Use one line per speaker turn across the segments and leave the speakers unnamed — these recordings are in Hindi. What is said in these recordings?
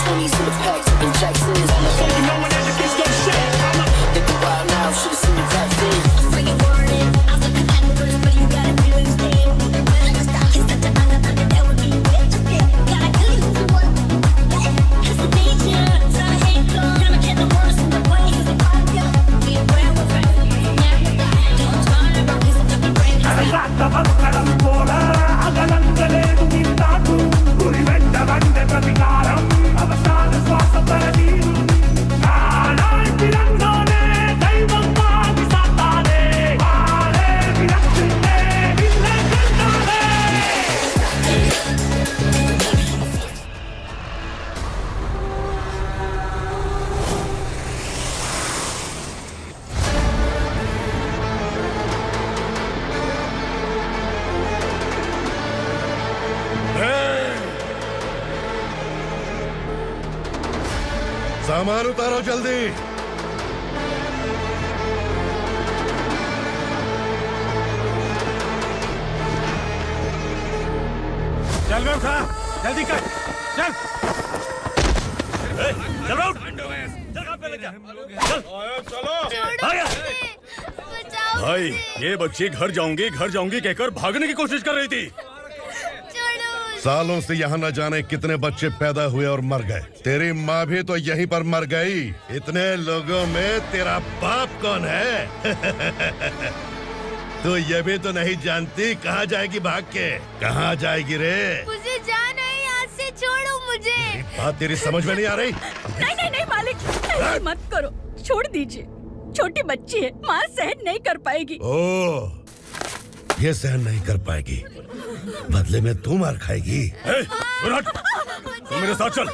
20s to the packs, and Jacksons. You know when that the kids don't shit. They go wild now, should've seen the rap then. I'm freaking warning, I was looking at the words, but you gotta do it instead. When I stop, it's such a under, that would be rich. Gotta do you one. It's the danger, so I ain't gone. Gonna get the worst in the way, cause I'm on you. Be aware of it, never die. Don't turn around, cause I'm the brain.
सामान उतारो जल्दी।
चल बे उठा, जल्दी कर, चल। चल बे उठ, चल पे लग जा, चलो।
भाई ये बच्ची घर जाऊंगी कहकर भागने की कोशिश कर रही थी।
सालों से यहाँ न जाने कितने बच्चे पैदा हुए और मर गए। तेरी माँ भी तो यहीं पर मर गई। इतने लोगों में तेरा बाप कौन है? तू ये भी तो नहीं जानती कहाँ जाएगी भाग के? कहाँ जाएगी रे?
मुझे जाना है, यहाँ से छोड़ो मुझे।
बात तेरी समझ में नहीं आ रही?
नहीं मालिक, ऐसे मत करो, छोड़ दीजिए। छोटी बच्ची है, माँ सहन नहीं कर पाएगी।
ओह, ये सहन नहीं कर पाएगी, बदले में तू मार खाएगी।
तू मेरे साथ चल।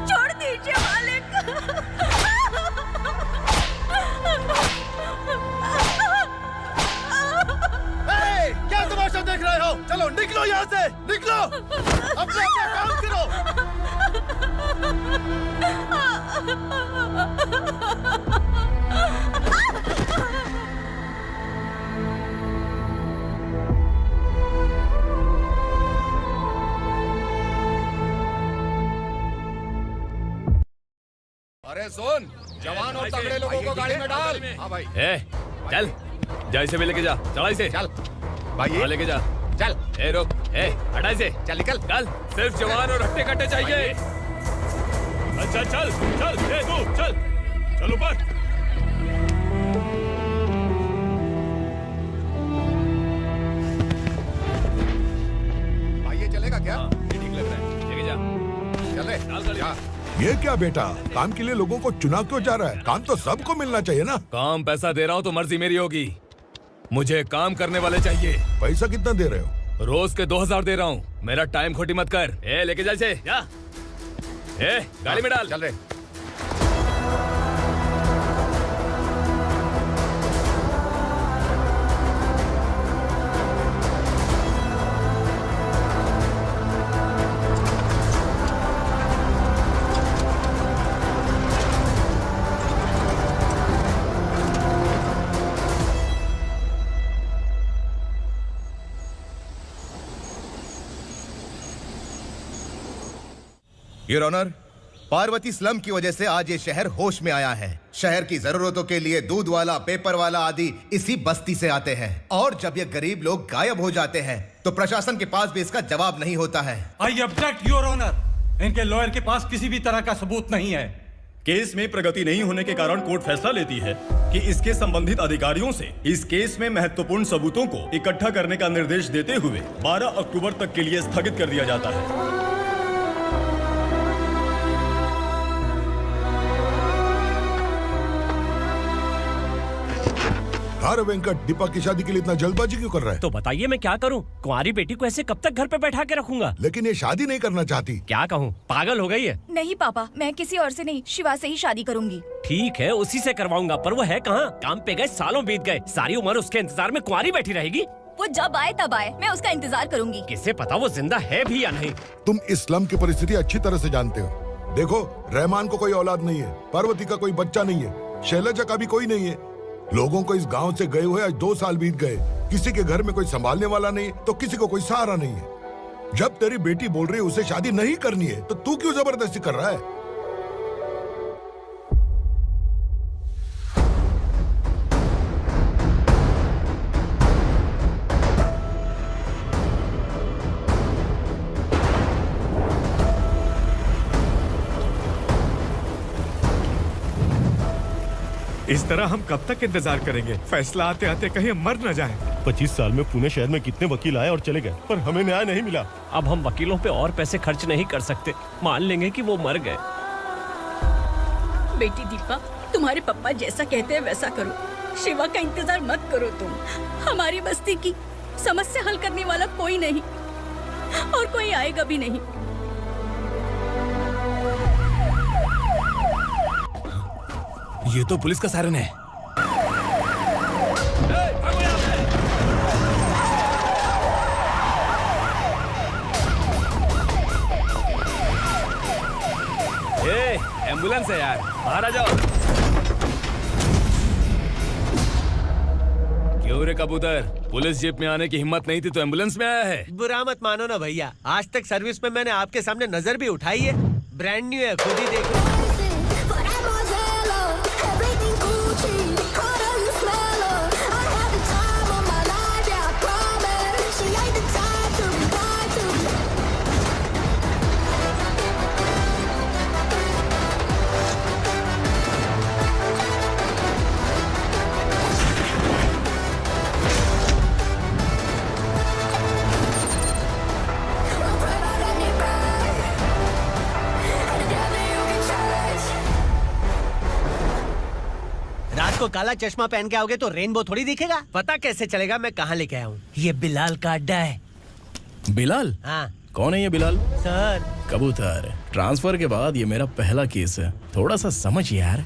छोड़ दीजिए मालिक।
क्या तमाशा देख रहे हो? चलो निकलो यहाँ से, निकलो। अपना काम करो।
अरे सुन, जवान और तगड़े लोगों को गाड़ी में डाल। हाँ भाई।
चल, जा इसे भी लेके जा, चला इसे।
चल भाई,
लेके जा।
चल।
रुक, हटा इसे।
चल निकल।
चल, सिर्फ जवान और हट्टे कट्टे चाहिए। अच्छा चल, तू चल ऊपर।
भाई ये चलेगा क्या?
ये ठीक लग रहा है, लेके जा।
चल रे, जा।
ये क्या बेटा, काम के लिए लोगों को चुना क्यों जा रहा है? काम तो सबको मिलना चाहिए ना।
काम पैसा दे रहा हूँ तो मर्जी मेरी होगी। मुझे काम करने वाले चाहिए।
पैसा कितना दे रहे हो?
रोज के 2000 दे रहा हूँ। मेरा टाइम खोटी मत कर। लेके जा इसे, जा। गाड़ी में डाल।
चल रे। योर ऑनर, पार्वती स्लम की वजह से आज ये शहर होश में आया है। शहर की जरूरतों के लिए दूध वाला, पेपर वाला आदि इसी बस्ती से आते हैं। और जब ये गरीब लोग गायब हो जाते हैं तो प्रशासन के पास भी इसका जवाब नहीं होता है।
I object your honour. इनके लॉयर के पास किसी भी तरह का सबूत नहीं है।
केस में प्रगति नहीं होने के कारण कोर्ट फैसला लेती है कि इसके संबंधित अधिकारियों से इस केस में महत्वपूर्ण सबूतों को इकट्ठा करने का निर्देश देते हुए 12 अक्टूबर तक के लिए स्थगित कर दिया जाता है।
अरे वेंकट, दीपा की शादी के लिए इतना जल्दबाजी क्यों कर रहा है?
तो बताइए मैं क्या करूं? कुंवारी बेटी को ऐसे कब तक घर पे बैठा के रखूंगा?
लेकिन ये शादी नहीं करना चाहती।
क्या कहूं, पागल हो गई है।
नहीं पापा, मैं किसी और से नहीं, शिवा से ही शादी करूंगी।
ठीक है, उसी से करवाऊंगा, पर वो है कहाँ? काम पे गए, सालों बीत गए, सारी उम्र उसके इंतजार में कुंवारी बैठी रहेगी।
वो जब आए तब आए, मैं उसका इंतजार करूंगी।
किसे पता वो जिंदा है भी या नहीं।
तुम इस्लाम की परिस्थिति अच्छी तरह से जानते हो। देखो, रहमान को कोई औलाद नहीं है, पार्वती का कोई बच्चा नहीं है, शैलजा का भी कोई नहीं है। लोगों को इस गांव से गए हुए आज 2 साल बीत गए। किसी के घर में कोई संभालने वाला नहीं तो किसी को कोई सहारा नहीं है। जब तेरी बेटी बोल रही है उसे शादी नहीं करनी है तो तू क्यों जबरदस्ती कर रहा है?
इस तरह हम कब तक इंतजार करेंगे? फैसला आते आते कहीं हम मर न जाएं।
25 साल में पुणे शहर में कितने वकील आए और चले गए, पर हमें न्याय नहीं मिला।
अब हम वकीलों पे और पैसे खर्च नहीं कर सकते। मान लेंगे कि वो मर गए।
बेटी दीपा, तुम्हारे पापा जैसा कहते हैं वैसा करो। शिवा का इंतजार मत करो तुम। हमारी बस्ती की समस्या हल करने वाला कोई नहीं और कोई आएगा भी नहीं।
ये तो पुलिस का सायरन है।
एम्बुलेंस है यार, बाहर आ जाओ। क्यों रे कबूतर, पुलिस जीप में आने की हिम्मत नहीं थी तो एम्बुलेंस में आया है?
बुरा मत मानो ना भैया, आज तक सर्विस में मैंने आपके सामने नजर भी उठाई है। ब्रांड न्यू है, खुद ही देखो।
Everything Gucci, harder you smell her. I had the time of my life, yeah, I promise. She ain't the type to be lied to. I'm afraid I got it back. And together you can change.
रात को काला चश्मा पहन के आओगे तो रेनबो थोड़ी दिखेगा। पता कैसे चलेगा मैं कहाँ लेके आया हूँ? ये बिलाल का अड्डा है।
बिलाल?
हाँ
कौन है ये बिलाल?
सर,
कबूतर, ट्रांसफर के बाद ये मेरा पहला केस है, थोड़ा सा समझ यार।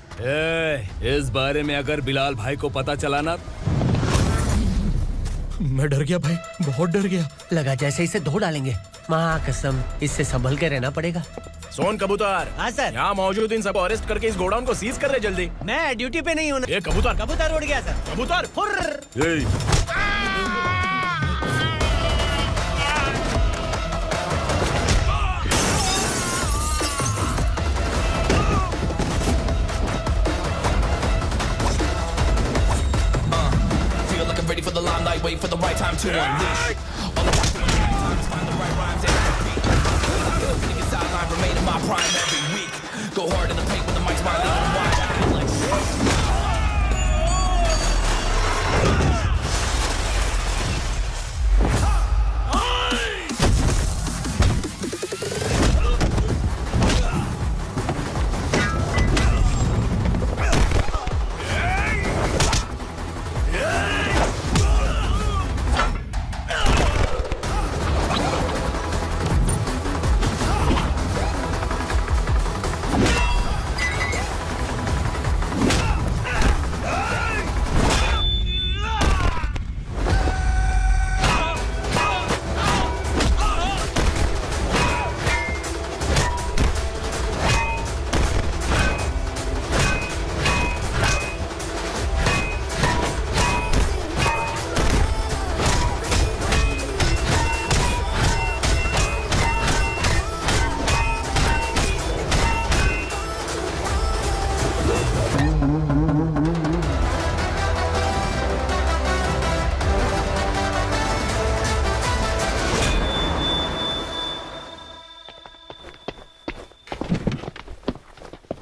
इस बारे में अगर बिलाल भाई को पता चला ना।
मैं डर गया भाई, बहुत डर गया।
लगा जैसे इसे धो डालेंगे। माँ कसम, इससे संभल के रहना पड़ेगा।
सोन कबूतर।
हाँ सर।
यहाँ मौजूद इन सबको अरेस्ट करके इस गोडाउन को सीज कर रहे जल्दी।
मैं ड्यूटी पे नहीं हूँ।
ये कबूतर।
कबूतर उड़ गया सर।
कबूतर।
Feel like I'm ready for the limelight, wait for the right time to unleash. All I want to do is find the right rhymes and beat. Feel the sideline, remain in my prime every week. Go hard in the paint with the mic's my leading wide. I feel like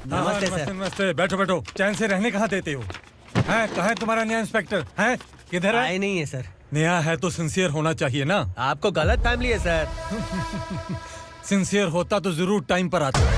नमस्ते सर।
नमस्ते, बैठो बैठो। चैन से रहने कहाँ देते हो? हैं, कहाँ है तुम्हारा नया इंस्पेक्टर? हैं, किधर है?
आए नहीं है सर।
नया है तो सिंसियर होना चाहिए ना।
आपको गलत फैमिली है सर।
सिंसियर होता तो जरूर टाइम पर आता।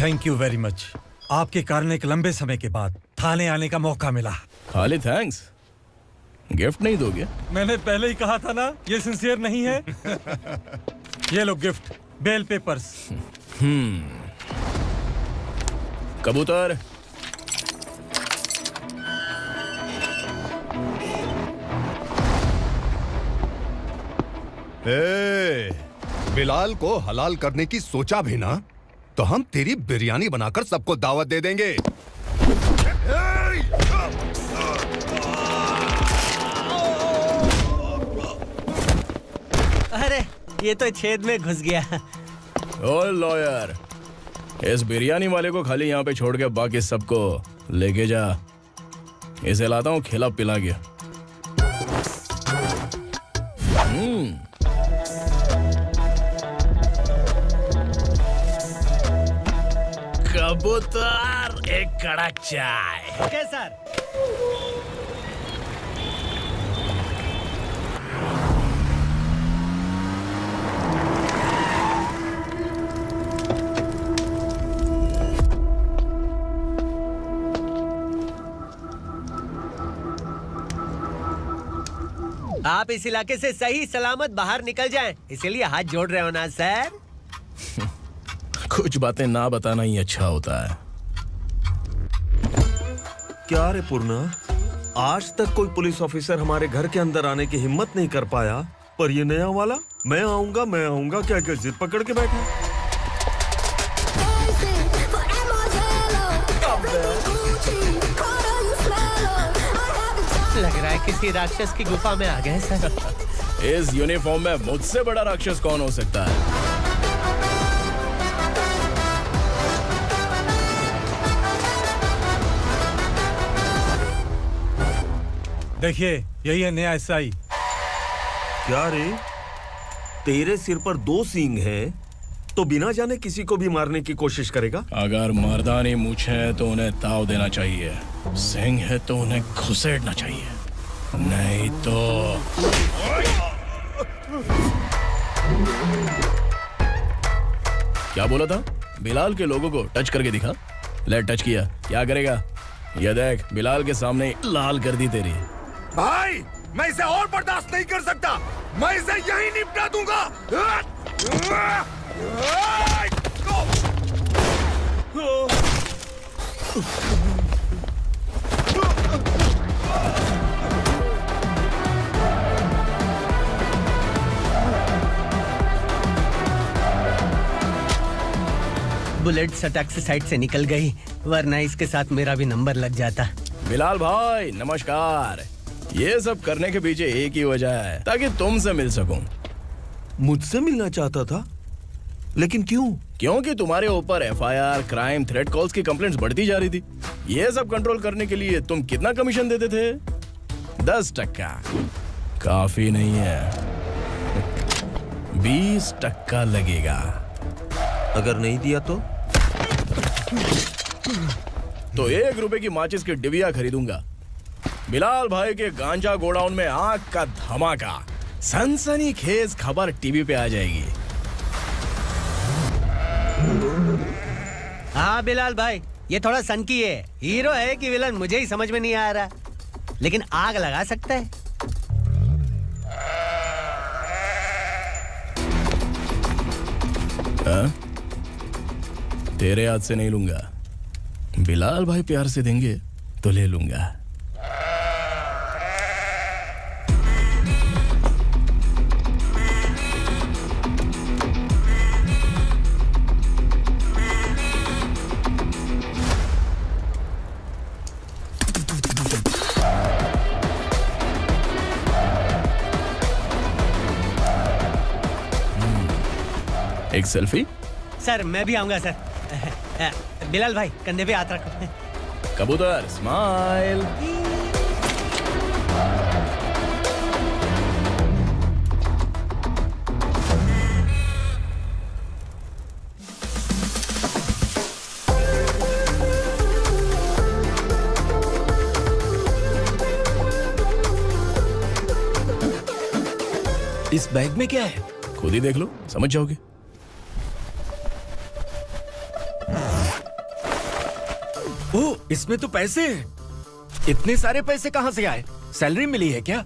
Thank you very much. आपके कारण एक लंबे समय के बाद थाने आने का मौका मिला।
खाली थैंक्स? गिफ्ट नहीं दोगे?
मैंने पहले ही कहा था ना, ये सिंसियर नहीं है। ये लो गिफ्ट, बेल पेपर्स।
कबूतर,
बिलाल को हलाल करने की सोचा भी ना, तो हम तेरी बिरयानी बनाकर सबको दावत दे देंगे।
अरे ये तो छेद में घुस गया।
ओ लॉयर, इस बिरयानी वाले को खाली यहाँ पे छोड़ के बाकी सबको लेके जा। इसे लाता हूँ खिला पिला के। कबूतर, एक कड़क चाय।
Okay sir. आप इस इलाके से सही सलामत बाहर निकल जाएं, इसीलिए हाथ जोड़ रहे हो ना सर।
कुछ बातें ना बताना ही अच्छा होता है।
क्या रे पूर्णा, आज तक कोई पुलिस ऑफिसर हमारे घर के अंदर आने की हिम्मत नहीं कर पाया, पर ये नया वाला मैं आऊंगा क्या जिद पकड़ के बैठा।
लग रहा है किसी राक्षस की गुफा में आ गए सर।
इस यूनिफॉर्म में मुझसे बड़ा राक्षस कौन हो सकता है?
देखिए, यही है नया एसआई। क्या रे, तेरे सिर पर 2 सींग है, तो बिना जाने किसी को भी मारने की कोशिश करेगा?
अगर मर्दानी मूछें है तो उन्हें ताव देना चाहिए, सिंह है तो उन्हें घुसेड़ना चाहिए, नहीं तो। क्या बोला था? बिलाल के लोगों को टच करके दिखा। ले टच किया, क्या करेगा? ये देख, बिलाल के सामने लाल कर दी तेरी।
भाई, मैं इसे और बर्दाश्त नहीं कर सकता। मैं इसे यहीं निपटा दूंगा।
बुलेट सटक से साइड से निकल गई, वरना इसके साथ मेरा भी नंबर लग जाता।
बिलाल भाई नमस्कार। ये सब करने के पीछे एक ही वजह है, ताकि तुमसे मिल सकूं।
मुझसे मिलना चाहता था, लेकिन क्यों?
क्योंकि तुम्हारे ऊपर एफआईआर, क्राइम, थ्रेट कॉल्स की कंप्लेंट्स बढ़ती जा रही थी। ये सब कंट्रोल करने के लिए तुम कितना कमीशन देते थे? 10%। काफी नहीं है, 20% लगेगा।
अगर नहीं दिया
तो 1 रुपए की माचिस की डिबिया खरीदूंगा। बिलाल भाई के गांजा गोडाउन में आग का धमाका, सनसनीखेज खबर टीवी पे आ जाएगी।
हाँ बिलाल भाई, ये थोड़ा सनकी है। हीरो है कि विलन मुझे ही समझ में नहीं आ रहा, लेकिन आग लगा सकता है।
तेरे हाथ से नहीं लूंगा, बिलाल भाई प्यार से देंगे तो ले लूंगा। एक सेल्फी?
सर मैं भी आऊंगा सर। बिलाल भाई कंधे पे हाथ रखो।
कबूतर स्माइल।
इस बैग में क्या है?
खुद ही देख लो, समझ जाओगे।
ओह, इसमें तो पैसे हैं।
इतने सारे पैसे कहाँ से आए? सैलरी मिली है क्या?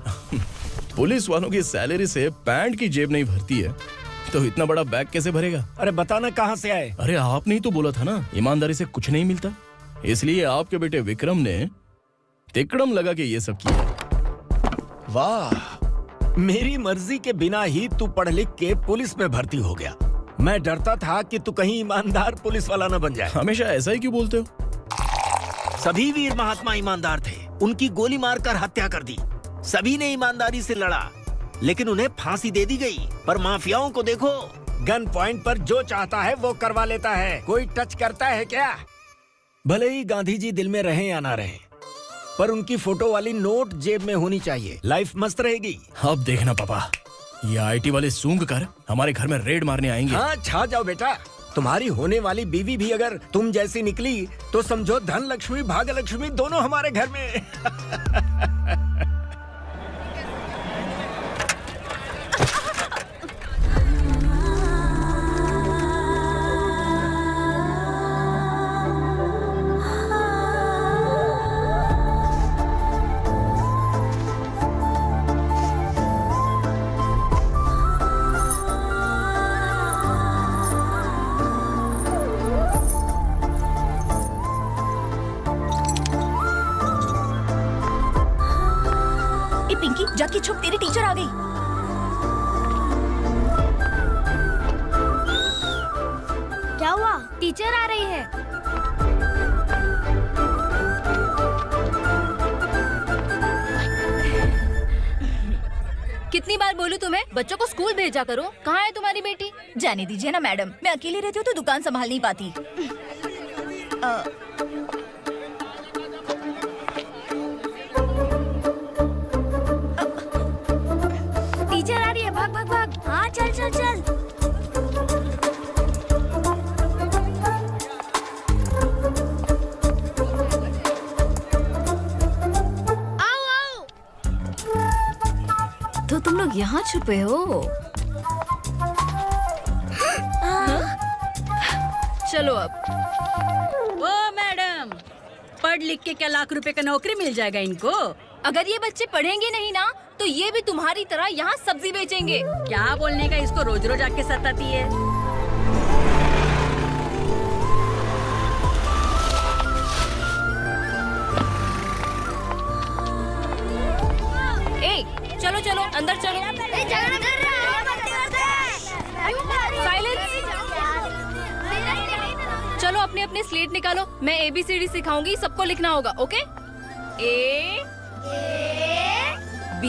पुलिस वालों की सैलरी से पैंट की जेब नहीं भरती है, तो इतना बड़ा बैग कैसे भरेगा?
अरे बताना कहाँ से आए?
अरे आपने ही तो बोला था ना, ईमानदारी से कुछ नहीं मिलता, इसलिए आपके बेटे विक्रम ने तिकड़म लगा के ये सब किया।
वाह, मेरी मर्जी के बिना ही तू पढ़ लिख के पुलिस में भर्ती हो गया। मैं डरता था कि तू कहीं ईमानदार पुलिस वाला न बन जाए।
हमेशा ऐसा ही क्यों बोलते हो?
सभी वीर महात्मा ईमानदार थे, उनकी गोली मारकर हत्या कर दी। सभी ने ईमानदारी से लड़ा, लेकिन उन्हें फांसी दे दी गई। पर माफियाओं को देखो, गन पॉइंट पर जो चाहता है वो करवा लेता है। कोई टच करता है क्या? भले ही गांधी जी दिल में रहे या ना रहे, पर उनकी फोटो वाली नोट जेब में होनी चाहिए। लाइफ मस्त रहेगी।
अब देखना पापा, ये आईटी वाले सूंघ कर हमारे घर में रेड मारने आएंगे।
हाँ, छा जाओ बेटा। तुम्हारी होने वाली बीवी भी अगर तुम जैसी निकली तो समझो धन लक्ष्मी भाग्य लक्ष्मी दोनों हमारे घर में।
पिंकी, जाके छुप, तेरी टीचर आ गई।
क्या हुआ? टीचर आ रही है।
कितनी बार बोलूं तुम्हें, बच्चों को स्कूल भेजा करो। कहाँ है तुम्हारी बेटी? जाने दीजिए ना मैडम, मैं अकेली रहती हूँ तो दुकान संभाल नहीं पाती।
टीचर आ रही है, भाग भाग भाग। हाँ, चल चल चल। आओ आओ।
तो तुम लोग यहाँ छुपे हो? चलो अब।
ओ मैडम, पढ़ लिख के क्या लाख रुपए का नौकरी मिल जाएगा इनको?
अगर ये बच्चे पढ़ेंगे नहीं ना, तो ये भी तुम्हारी तरह यहाँ सब्जी बेचेंगे।
क्या बोलने का, इसको रोज रोज आके सताती है।
ए, चलो चलो अंदर चलो। साइलेंस। चलो अपने अपने स्लेट निकालो, मैं ABCD सिखाऊंगी, सबको लिखना होगा। ओके? A B।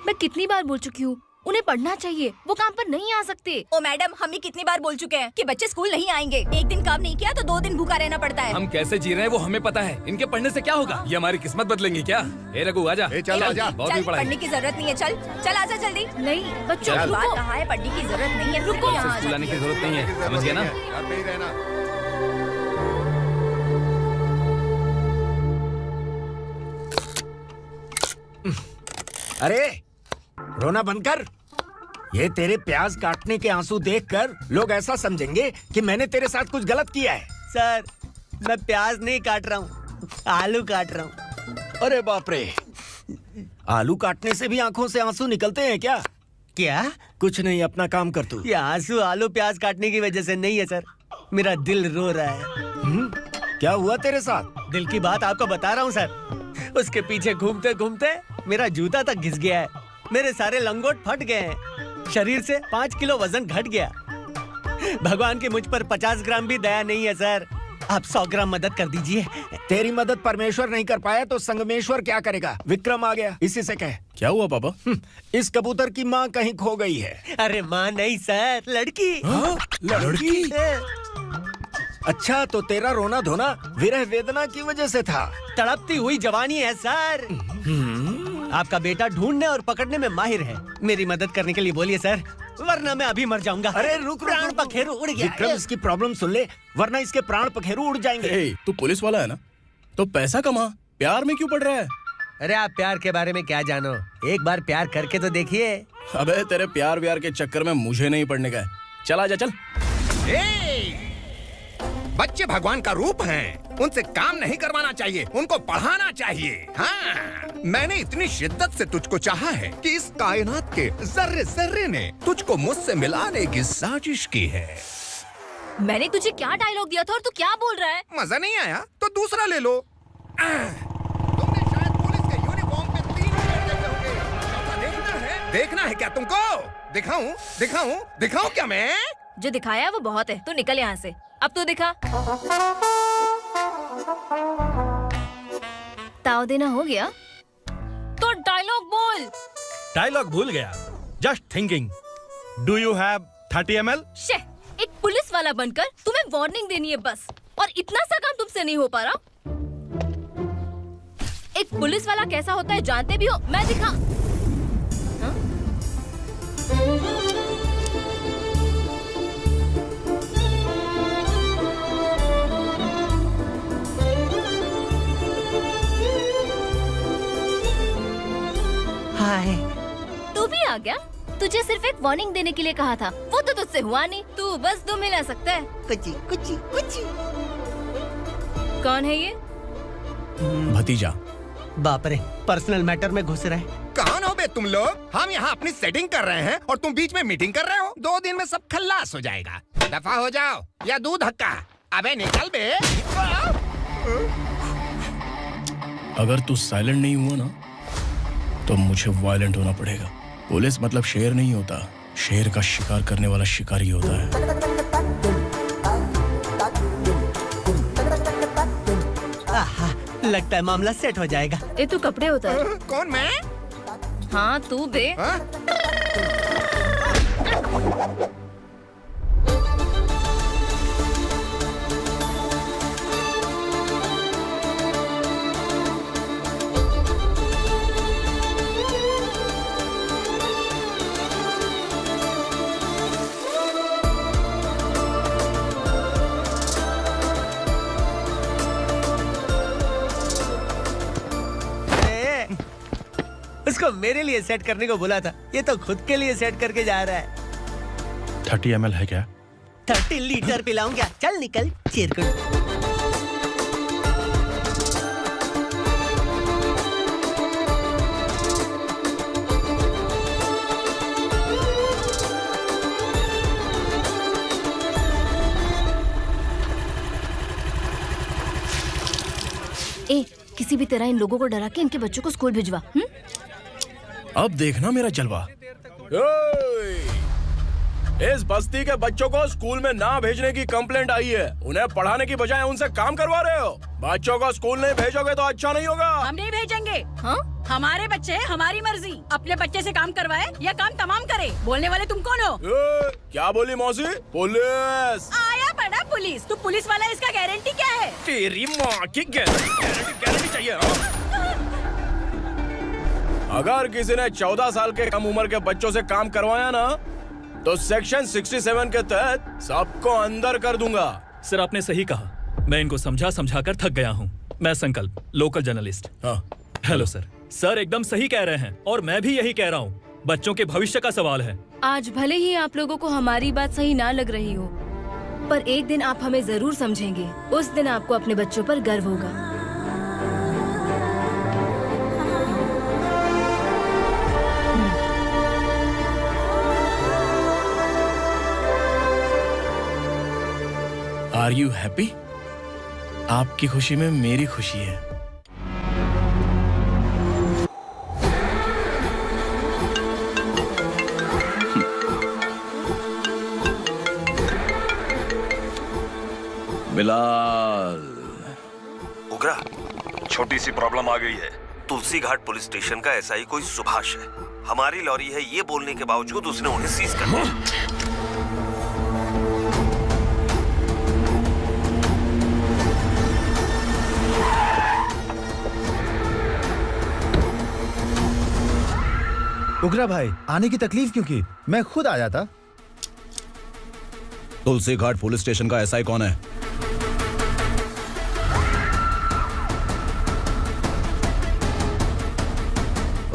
मैं कितनी बार बोल चुकी हूँ, उन्हें पढ़ना चाहिए, वो काम पर नहीं आ सकते।
ओ मैडम, हम ही कितनी बार बोल चुके हैं कि बच्चे स्कूल नहीं आएंगे। एक दिन काम नहीं किया तो 2 दिन भूखा रहना पड़ता है।
हम कैसे जी रहे हैं वो हमें पता है, इनके पढ़ने से क्या होगा? ये हमारी किस्मत बदलेंगे क्या? ए रघु आजा।
चल आजा।
बहुत भी पढ़ाई।
पढ़ने की जरूरत नहीं है, चल चल आजा जल्दी।
नहीं बच्चों,
चल।
रुको।
कहा है पढ़ने की जरूरत नहीं है, रुको यहाँ।
स्कूल आने की जरूरत नहीं है, समझ गया ना?
घर पे ही रहना।
अरे रोना बंद कर। ये तेरे प्याज काटने के आंसू देखकर लोग ऐसा समझेंगे कि मैंने तेरे साथ कुछ गलत किया है।
सर, मैं प्याज नहीं काट रहा हूँ, आलू काट रहा हूँ।
अरे बाप रे, आलू काटने से भी आंखों से आंसू निकलते हैं क्या?
क्या?
कुछ नहीं, अपना काम कर तू।
ये आंसू आलू प्याज काटने की वजह से नहीं है सर, मेरा दिल रो रहा है।
क्या हुआ तेरे साथ?
दिल की बात आपको बता रहा हूँ सर। उसके पीछे घूमते घूमते मेरा जूता तक घिस गया है, मेरे सारे लंगोट फट गए हैं, शरीर से 5 किलो वजन घट गया। भगवान की मुझ पर 50 ग्राम भी दया नहीं है सर, आप 100 ग्राम मदद कर दीजिए।
तेरी मदद परमेश्वर नहीं कर पाया तो संगमेश्वर क्या करेगा? विक्रम आ गया, इसी से कह।
क्या हुआ पापा?
इस कबूतर की माँ कहीं खो गई है।
अरे माँ नहीं सर, लड़की।
लड़की? अच्छा, तो तेरा रोना धोना विरह वेदना की वजह से था।
तड़पती हुई जवानी है सर। आपका बेटा ढूंढने और पकड़ने में माहिर है, मेरी मदद करने के लिए बोलिए सर, वरना मैं अभी मर जाऊंगा।
अरे रुक,
प्राण पखेरु उड़ गया।
विक्रम, इसकी प्रॉब्लम सुन ले, वरना इसके प्राण पखेरु उड़ जाएंगे।
तू पुलिस वाला है ना, तो पैसा कमा, प्यार में क्यों पड़ रहा है?
अरे आप प्यार के बारे में क्या जानो, एक बार प्यार करके तो देखिए।
अबे तेरे प्यार व्यार के चक्कर में मुझे नहीं पड़ने का है, चल आजा चल।
बच्चे भगवान का रूप हैं। उनसे काम नहीं करवाना चाहिए, उनको पढ़ाना चाहिए। हाँ, मैंने इतनी शिद्दत से तुझको चाहा है कि इस कायनात के जर्रे जर्रे ने तुझको मुझसे मिलाने की साजिश की है।
मैंने तुझे क्या डायलॉग दिया था और तू क्या बोल रहा है?
मजा नहीं आया तो दूसरा ले लो। तुमने शायद पुलिस के यूनिफॉर्म पे 3 शेर देखे होंगे। चौथा देखना है क्या तुमको? दिखाऊं दिखाऊं दिखाऊं क्या मैं?
जो दिखाया है वो बहुत है, तू निकल यहाँ से। अब तू दिखा। ताव देना हो गया तो डायलॉग बोल।
डायलॉग भूल गया। Just thinking. Do you have 30 ml?
शे, एक पुलिस वाला बनकर तुम्हें वार्निंग देनी है बस, और इतना सा काम तुमसे नहीं हो पा रहा। एक पुलिस वाला कैसा होता है जानते भी हो? मैं दिखा। हाँ?
हाय।
तू भी आ गया? तुझे सिर्फ एक वार्निंग देने के लिए कहा था, वो तो तुझसे हुआ नहीं। तू बस दुम हिला सकता है। कुची कुची कुची। कौन है ये?
भतीजा।
बाप रे, पर्सनल मैटर में घुस रहे।
कौन हो बे तुम लोग? हम यहाँ अपनी सेटिंग कर रहे हैं और तुम बीच में मीटिंग कर रहे हो। 2 दिन में सब खल्लास हो जाएगा। दफा हो जाओ या दूध हक्का। अबे निकल बे।
अगर तू साइलेंट नहीं हुआ ना तो मुझे वायलेंट होना पड़ेगा। पुलिस मतलब शेर नहीं होता, शेर का शिकार करने वाला शिकारी होता है।
आहा, लगता है मामला सेट हो जाएगा।
ये तू कपड़े उतार।
कौन मैं?
हाँ तू बे।
उसको मेरे लिए सेट करने को बोला था, ये तो खुद के लिए सेट करके जा रहा है।
30 ml है क्या?
30 लीटर पिलाऊं क्या? चल निकल चिरकुट।
ए, किसी भी तरह इन लोगों को डरा के इनके बच्चों को स्कूल भिजवा।
अब देखना मेरा जलवा। इस बस्ती के बच्चों को स्कूल में ना भेजने की कंप्लेंट आई है। उन्हें पढ़ाने की बजाय उनसे काम करवा रहे हो। बच्चों को स्कूल नहीं भेजोगे तो अच्छा नहीं होगा।
हम नहीं भेजेंगे।
हाँ?
हमारे बच्चे हमारी मर्जी। अपने बच्चे से काम करवाए या काम तमाम करे। बोलने वाले तुम कौन हो?
क्या बोली मौसी? पुलिस
आया बड़ा पुलिस। तू पुलिस वाला, इसका गारंटी क्या है?
तेरी माँ की गारंटी चाहिए। अगर किसी ने 14 साल के कम उम्र के बच्चों से काम करवाया ना तो सेक्शन 67 के तहत सबको अंदर कर दूंगा।
सर आपने सही कहा। मैं इनको समझा कर थक गया हूँ। मैं संकल्प, लोकल जर्नलिस्ट।
हाँ।
Hello sir. सर एकदम सही कह रहे हैं और मैं भी यही कह रहा हूँ। बच्चों के भविष्य का सवाल है।
आज भले ही आप लोगों को हमारी बात सही ना लग रही हो, पर एक दिन आप हमें जरूर समझेंगे। उस दिन आपको अपने बच्चों पर गर्व होगा।
Are you happy? आपकी खुशी में मेरी खुशी है।
बिलाल। उगरा, छोटी सी प्रॉब्लम आ गई है। तुलसी घाट पुलिस स्टेशन का एसआई कोई सुभाष है। हमारी लॉरी है ये बोलने के बावजूद उसने उन्हें सीज कर दिया।
उगरा भाई, आने की तकलीफ क्यों की? मैं खुद आ जाता।
तुलसी घाट पुलिस स्टेशन का एसआई कौन है?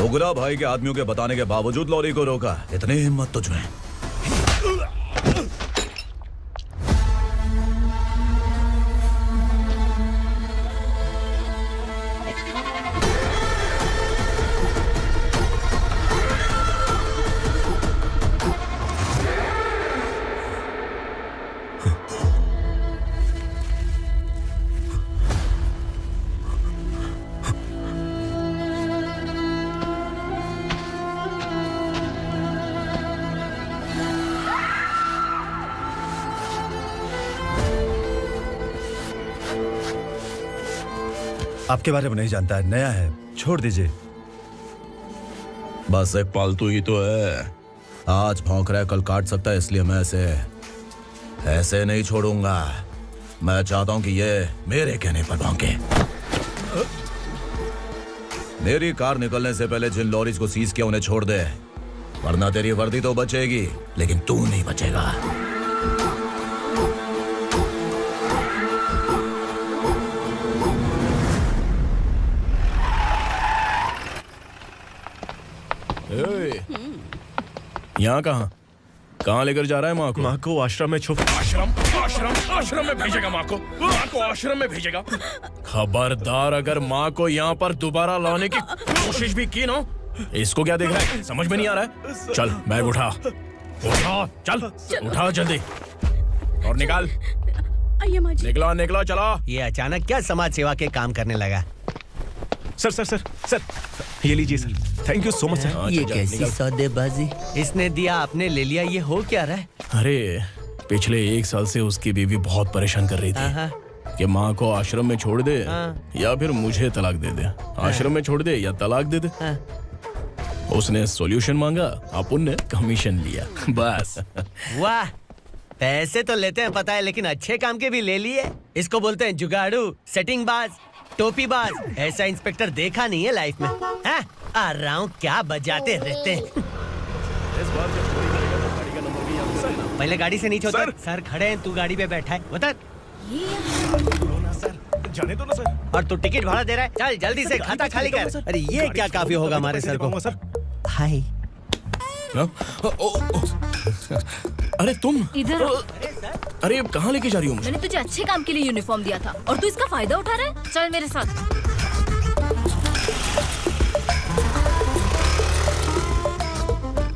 उगरा भाई के आदमियों के बताने के बावजूद लॉरी को रोका। इतनी हिम्मत तुझमें?
आपके बारे में नहीं जानता है, नया है, छोड़ दीजिए।
बस एक पालतू ही तो है, आज भौंक रहा है कल काट सकता है, इसलिए मैं ऐसे नहीं छोड़ूंगा। मैं चाहता हूं कि ये मेरे कहने पर भौंके। मेरी कार निकलने से पहले जिन लॉरीज को सीज किया उन्हें छोड़ दे, वरना तेरी वर्दी तो बचेगी लेकिन तू नहीं बचेगा। यहाँ कहाँ लेकर जा रहा है माँ को?
माँ को आश्रम में छुप।
आश्रम में भेजेगा माँ को? माँ को आश्रम में भेजेगा? खबरदार, अगर माँ को यहाँ पर दोबारा लाने की कोशिश भी की ना, इसको क्या देख रहा है, समझ में नहीं आ रहा है? चल बैग उठा, चल उठा जल्दी और निकाल।
आइए माँ जी।
निकला चला।
ये अचानक क्या समाज सेवा के काम करने लगा?
सर, ये लीजिए sir, thank you so much sir.
ये कैसी सौदेबाजी? इसने दिया, आपने ले लिया, ये हो क्या रहा है?
अरे पिछले 1 साल से उसकी बीवी बहुत परेशान कर रही थी कि माँ को आश्रम में छोड़ दे या फिर मुझे तलाक दे दे, आश्रम में छोड़ दे या तलाक दे दे। उसने सॉल्यूशन मांगा, अपन ने कमीशन लिया, बस।
वाह, पैसे तो लेते हैं पता है, लेकिन अच्छे काम के भी ले लिए। इसको बोलते हैं जुगाड़ू, सेटिंग बाज, टोपी बाज। ऐसा इंस्पेक्टर देखा नहीं है लाइफ में। हाँ? आ रहा हूँ, क्या बजाते रहते हैं। पहले गाड़ी से नीचे उतर। सर खड़े हैं, तू गाड़ी पे बैठा है, उतर।
जाने दो ना सर।
और तू टिकट भाड़ा दे रहा है, चल जल्दी से खाता खाली कर। अरे ये क्या काफी होगा हमारे सर को। हाय।
अरे तुम
इधर।
अरे कहाँ लेके जा रही हो मुझे?
मैंने तुझे अच्छे काम के लिए यूनिफॉर्म दिया था और तू इसका फायदा उठा रहा है। चल मेरे साथ।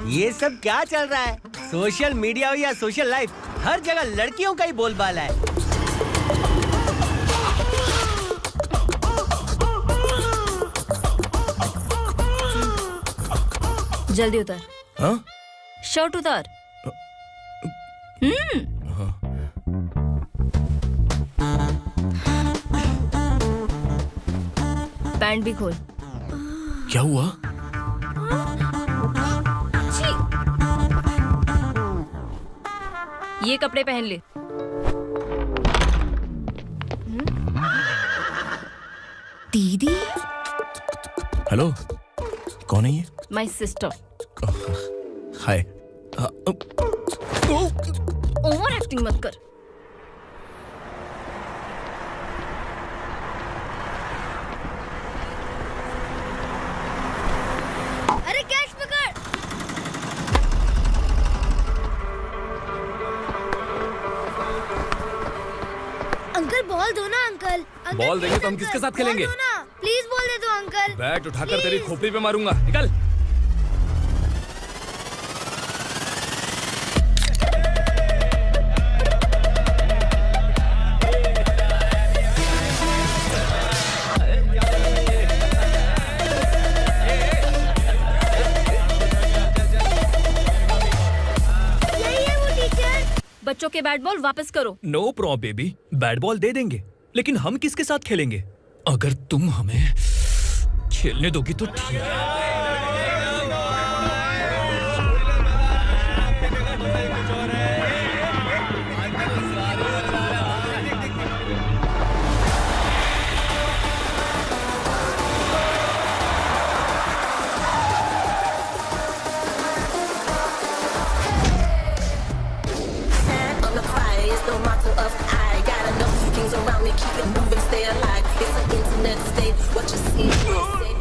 ये सब क्या चल रहा है? सोशल मीडिया हो या सोशल लाइफ, हर जगह लड़कियों का ही बोलबाला है।
जल्दी उतर।
हाँ?
शर्ट उतार। पैंट भी खोल।
क्या हुआ?
ये कपड़े पहन ले। दीदी।
हेलो, कौन है ये?
My sister.
Hi.
Over acting मत कर। अरे कैच पकड़।
अंकल बॉल दो ना अंकल।
बॉल देंगे तो हम किसके साथ खेलेंगे?
प्लीज बॉल दे दो अंकल।
बैट उठाकर तेरी खोपड़ी पे मारूंगा, निकल।
बच्चों के बैट बॉल वापस करो।
No problem baby, bat ball दे देंगे, लेकिन हम किसके साथ खेलेंगे? अगर तुम हमें खेलने दोगी तो ठीक है।
The motto of I got enough things around me, keep it moving, stay alive. It's an internet state. What you see, you say.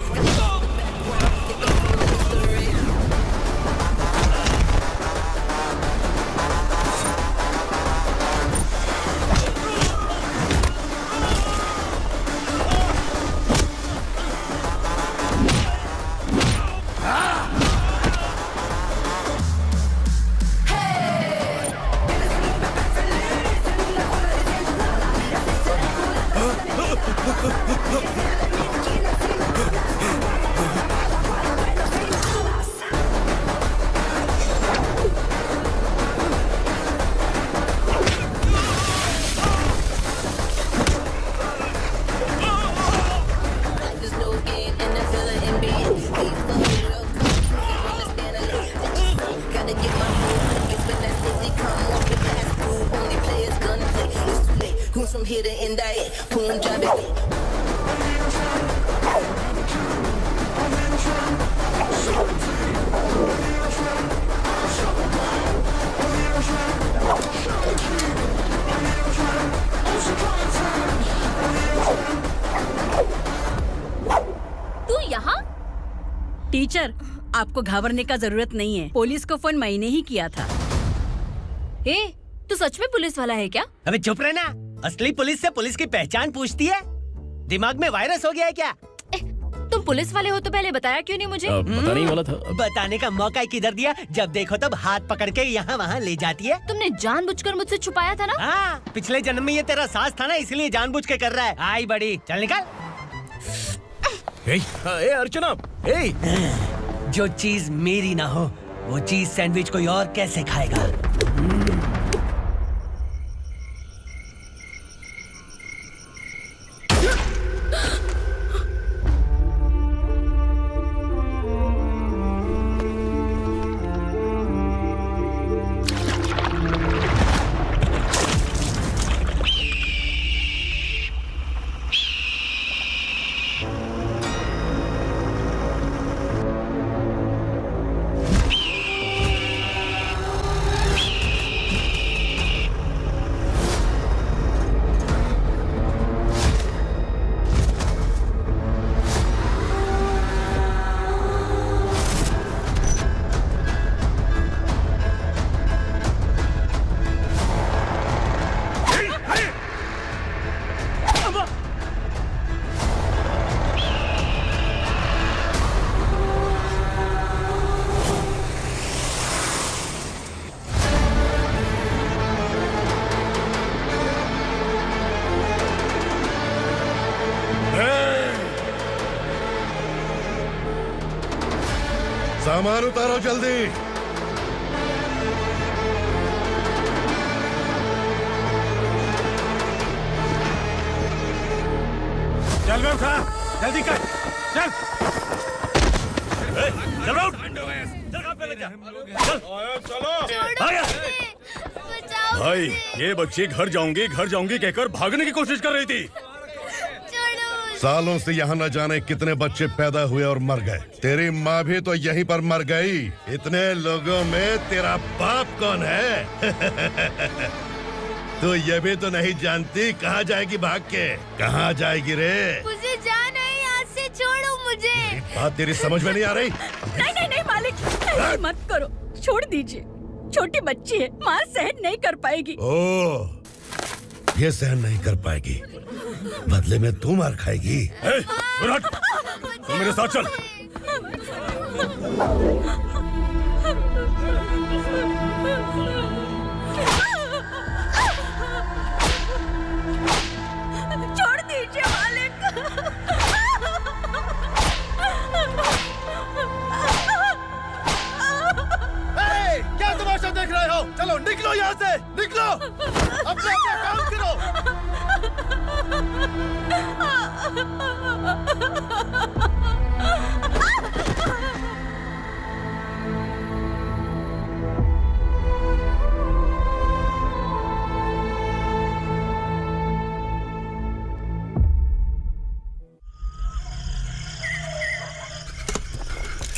get it in that Punjabi.
तू यहाँ?
टीचर, आपको घबराने का जरूरत नहीं है। पुलिस को फोन मैंने ही किया था।
ए, तू सच में पुलिस वाला है क्या?
अबे चुप रहना। असली पुलिस से पुलिस की पहचान पूछती है? दिमाग में वायरस हो गया है क्या?
तुम पुलिस वाले हो तो पहले बताया क्यों नहीं मुझे?
बताने ही वाला था।
बताने का मौका किधर दिया? जब देखो तब हाथ पकड़ के यहाँ वहाँ ले जाती है।
तुमने जानबूझकर मुझसे छुपाया था ना?
हाँ, पिछले जन्म में ये तेरा सास था ना, इसलिए जानबूझ के कर रहा है। आई बड़ी, चल निकल।
ए अर्चना, ए!
जो चीज मेरी ना हो, वो चीज सैंडविच कोई और कैसे खाएगा?
सामान उतारो जल्दी।
चल बे उठा, जल्दी कर, चल। चल बे उठ।
चलो।
भाई, ये बच्ची घर जाऊंगी कहकर भागने की कोशिश कर रही थी।
सालों से यहाँ न जाने कितने बच्चे पैदा हुए और मर गए। तेरी माँ भी तो यहीं पर मर गई। इतने लोगों में तेरा बाप कौन है? तो ये भी तो नहीं जानती कहाँ जाएगी भाग के? कहाँ जाएगी रे?
मुझे जाना है, यहाँ से छोड़ो मुझे।
बात तेरी समझ में नहीं आ रही?
नहीं मालिक, ऐसे मत करो, छोड़ दीजिए। छोटी बच्ची है, माँ सहन नहीं कर पाएगी।
ओह, ये सहन नहीं कर पाएगी, बदले में तू मार खाएगी।
तू मेरे साथ चल।
छोड़ दीजिए मालिक।
क्या तमाशा देख रहे हो? चलो निकलो यहाँ से, निकलो। अपना काम करो।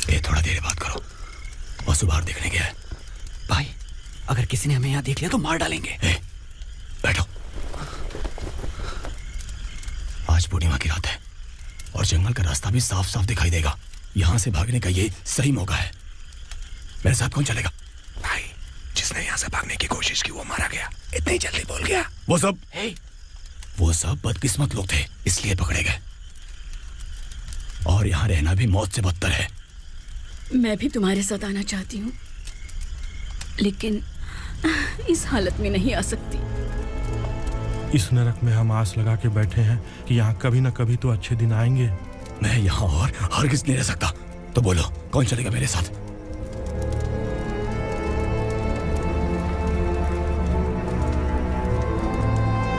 ये थोड़ा देर बात करो। बस बाहर देखने गया है। भाई, अगर किसी ने हमें यहाँ देख लिया तो मार डालेंगे। बैठो। आज पूर्णिमा की रात है और जंगल का रास्ता भी साफ साफ दिखाई देगा। यहाँ से भागने का ये सही मौका है। मेरे साथ कौन चलेगा? भाई, जिसने यहाँ से भागने की कोशिश की वो मारा गया। इतनी जल्दी बोल गया। वो सब बदकिस्मत लोग थे, इसलिए पकड़े गए। और यहाँ रहना भी मौत से बदतर है।
मैं भी तुम्हारे साथ आना चाहती हूँ, लेकिन इस हालत में नहीं आ सकती।
इस नरक में हम आस लगा के बैठे हैं कि यहाँ कभी न कभी तो अच्छे दिन आएंगे।
मैं यहाँ और हरगिज़ नहीं रह सकता। तो बोलो, कौन चलेगा मेरे साथ?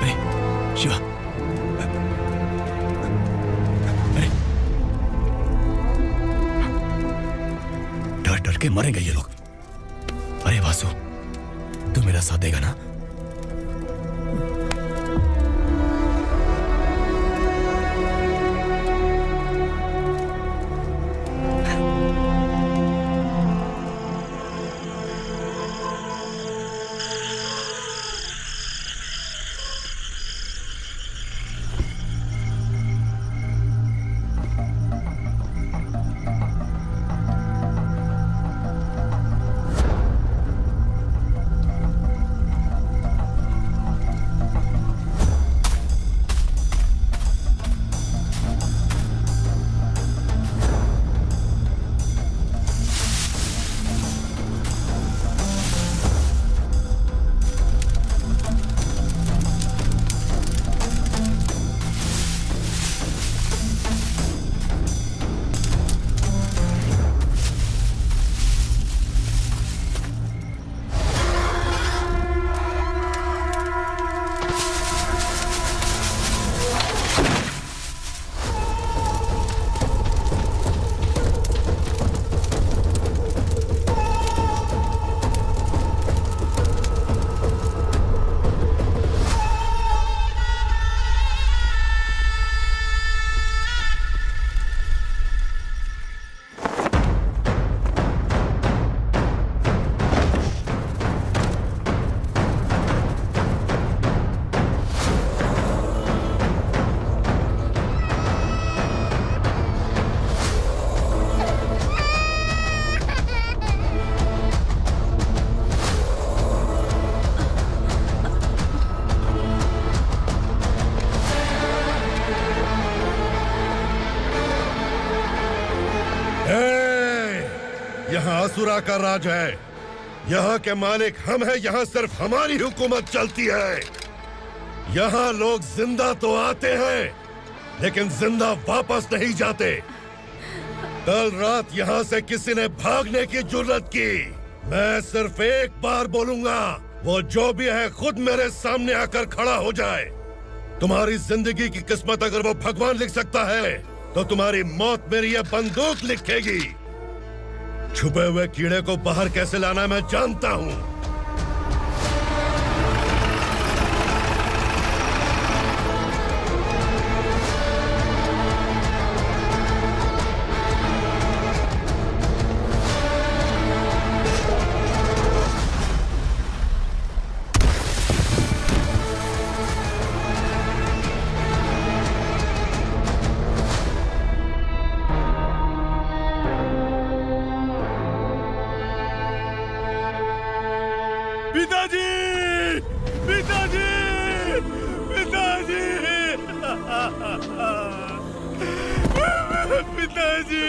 अरे शिवा, अरे डर डर के मरेंगे ये लोग। अरे वासु, तू मेरा साथ देगा ना?
यहाँ असुरा का राज है। यहाँ के मालिक हम हैं। यहाँ सिर्फ हमारी हुकूमत चलती है। यहाँ लोग जिंदा तो आते हैं, लेकिन जिंदा वापस नहीं जाते। कल रात यहाँ से किसी ने भागने की जुर्रत की, मैं सिर्फ एक बार बोलूंगा, वो जो भी है खुद मेरे सामने आकर खड़ा हो जाए। तुम्हारी जिंदगी की किस्मत अगर वो भगवान लिख सकता है, तो तुम्हारी मौत मेरी ये बंदूक लिखेगी। छुपे हुए कीड़े को बाहर कैसे लाना मैं जानता हूँ।
पिताजी, पिताजी, पिताजी, पिताजी,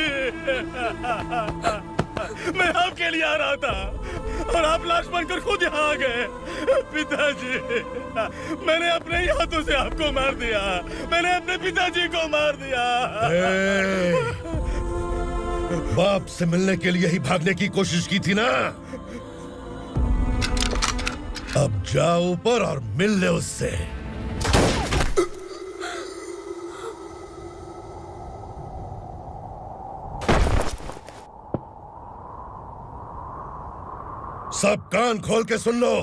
मैं आपके लिए आ रहा था और आप लाश बनकर खुद यहाँ आ गए। पिताजी, मैंने अपने ही हाथों से आपको मार दिया। मैंने अपने पिताजी को मार दिया।
बाप से मिलने के लिए ही भागने की कोशिश की थी ना? अब जाओ ऊपर और मिल ले उससे। सब कान खोल के सुन लो।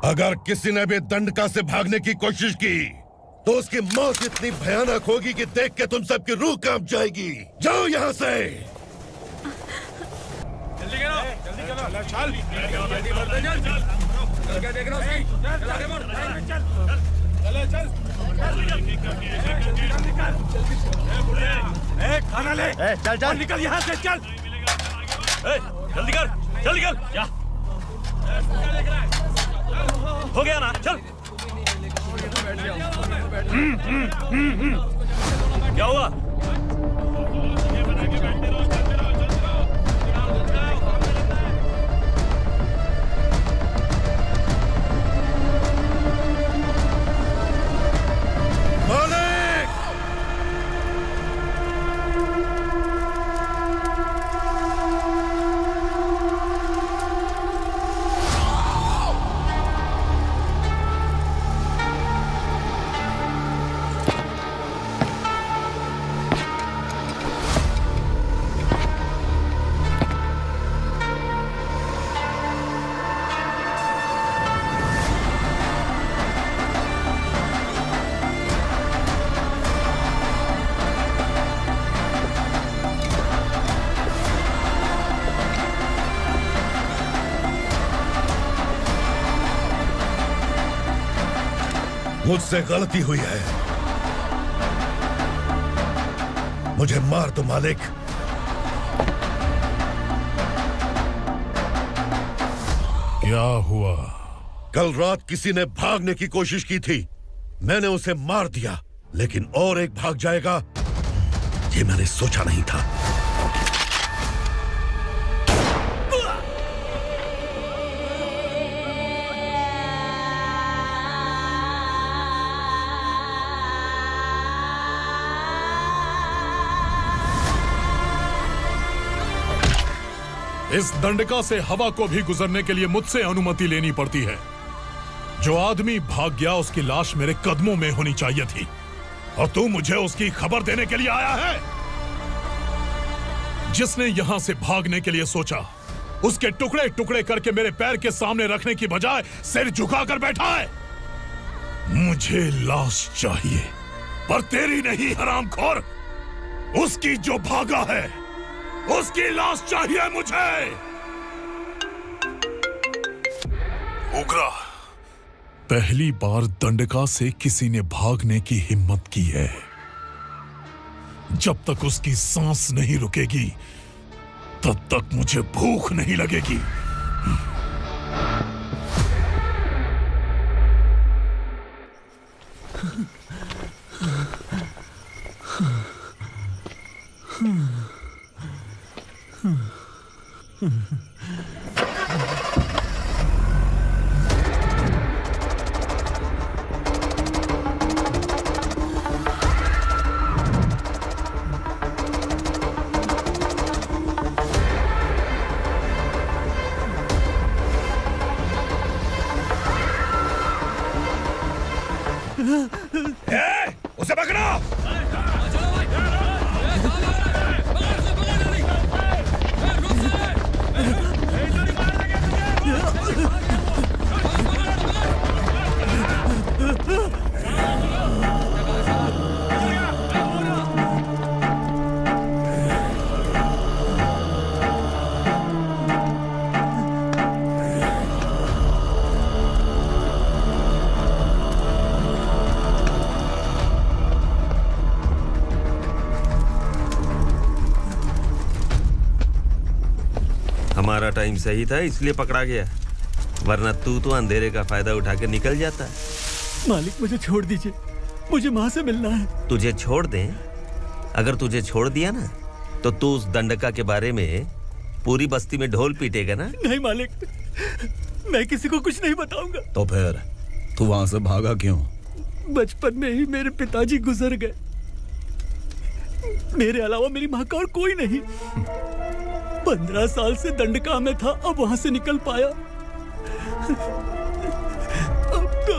अगर किसी ने भी दंडका से भागने की कोशिश की, तो उसकी मौत इतनी भयानक होगी कि देख के तुम सबकी रूह कांप जाएगी। जाओ यहाँ से।
जल्दी करो, जल्दी करो, चल, जल्दी बढ़ते चल। क्या देख रहा हूँ? चल आगे बढ़, चल, चल, चल, खाना ले, चल, चल, निकल यहाँ से, चल, जल्दी कर, जल्दी कर, क्या? हो गया ना, चल। क्या हुआ?
मुझसे गलती हुई है, मुझे मार दो मालिक।
क्या हुआ?
कल रात किसी ने भागने की कोशिश की थी, मैंने उसे मार दिया, लेकिन और एक भाग जाएगा, ये मैंने सोचा नहीं था।
इस दंडका से हवा को भी गुजरने के लिए मुझसे अनुमति लेनी पड़ती है। जो आदमी भाग गया उसकी लाश मेरे कदमों में होनी चाहिए थी, और तू मुझे उसकी खबर देने के लिए आया है। जिसने यहां से भागने के लिए सोचा, उसके टुकड़े टुकड़े करके मेरे पैर के सामने रखने की बजाय सिर झुकाकर बैठा है। मुझे लाश चाहिए, पर तेरी नहीं हरामखोर, उसकी जो भागा है उसकी लाश चाहिए मुझे। उग्रा, पहली बार दंडका से किसी ने भागने की हिम्मत की है। जब तक उसकी सांस नहीं रुकेगी, तब तक मुझे भूख नहीं लगेगी। उसे पकड़ो।
हमारा टाइम सही था इसलिए पकड़ा गया, वरना तू तो अंधेरे का फायदा उठा के निकल जाता।
मालिक मुझे छोड़ दीजिए, मुझे माँ से मिलना है।
तुझे छोड़ दें? अगर तुझे छोड़ दिया ना तो तू उस दंडका के बारे में पूरी बस्ती में ढोल पीटेगा ना।
नहीं मालिक, मैं किसी को कुछ नहीं बताऊंगा।
तो फिर तू वहां से भागा क्यों?
बचपन में ही मेरे पिताजी गुजर गए, मेरे अलावा मेरी माँ का और कोई नहीं। 15 साल से दंडका में था, अब वहां से निकल पाया। अब तो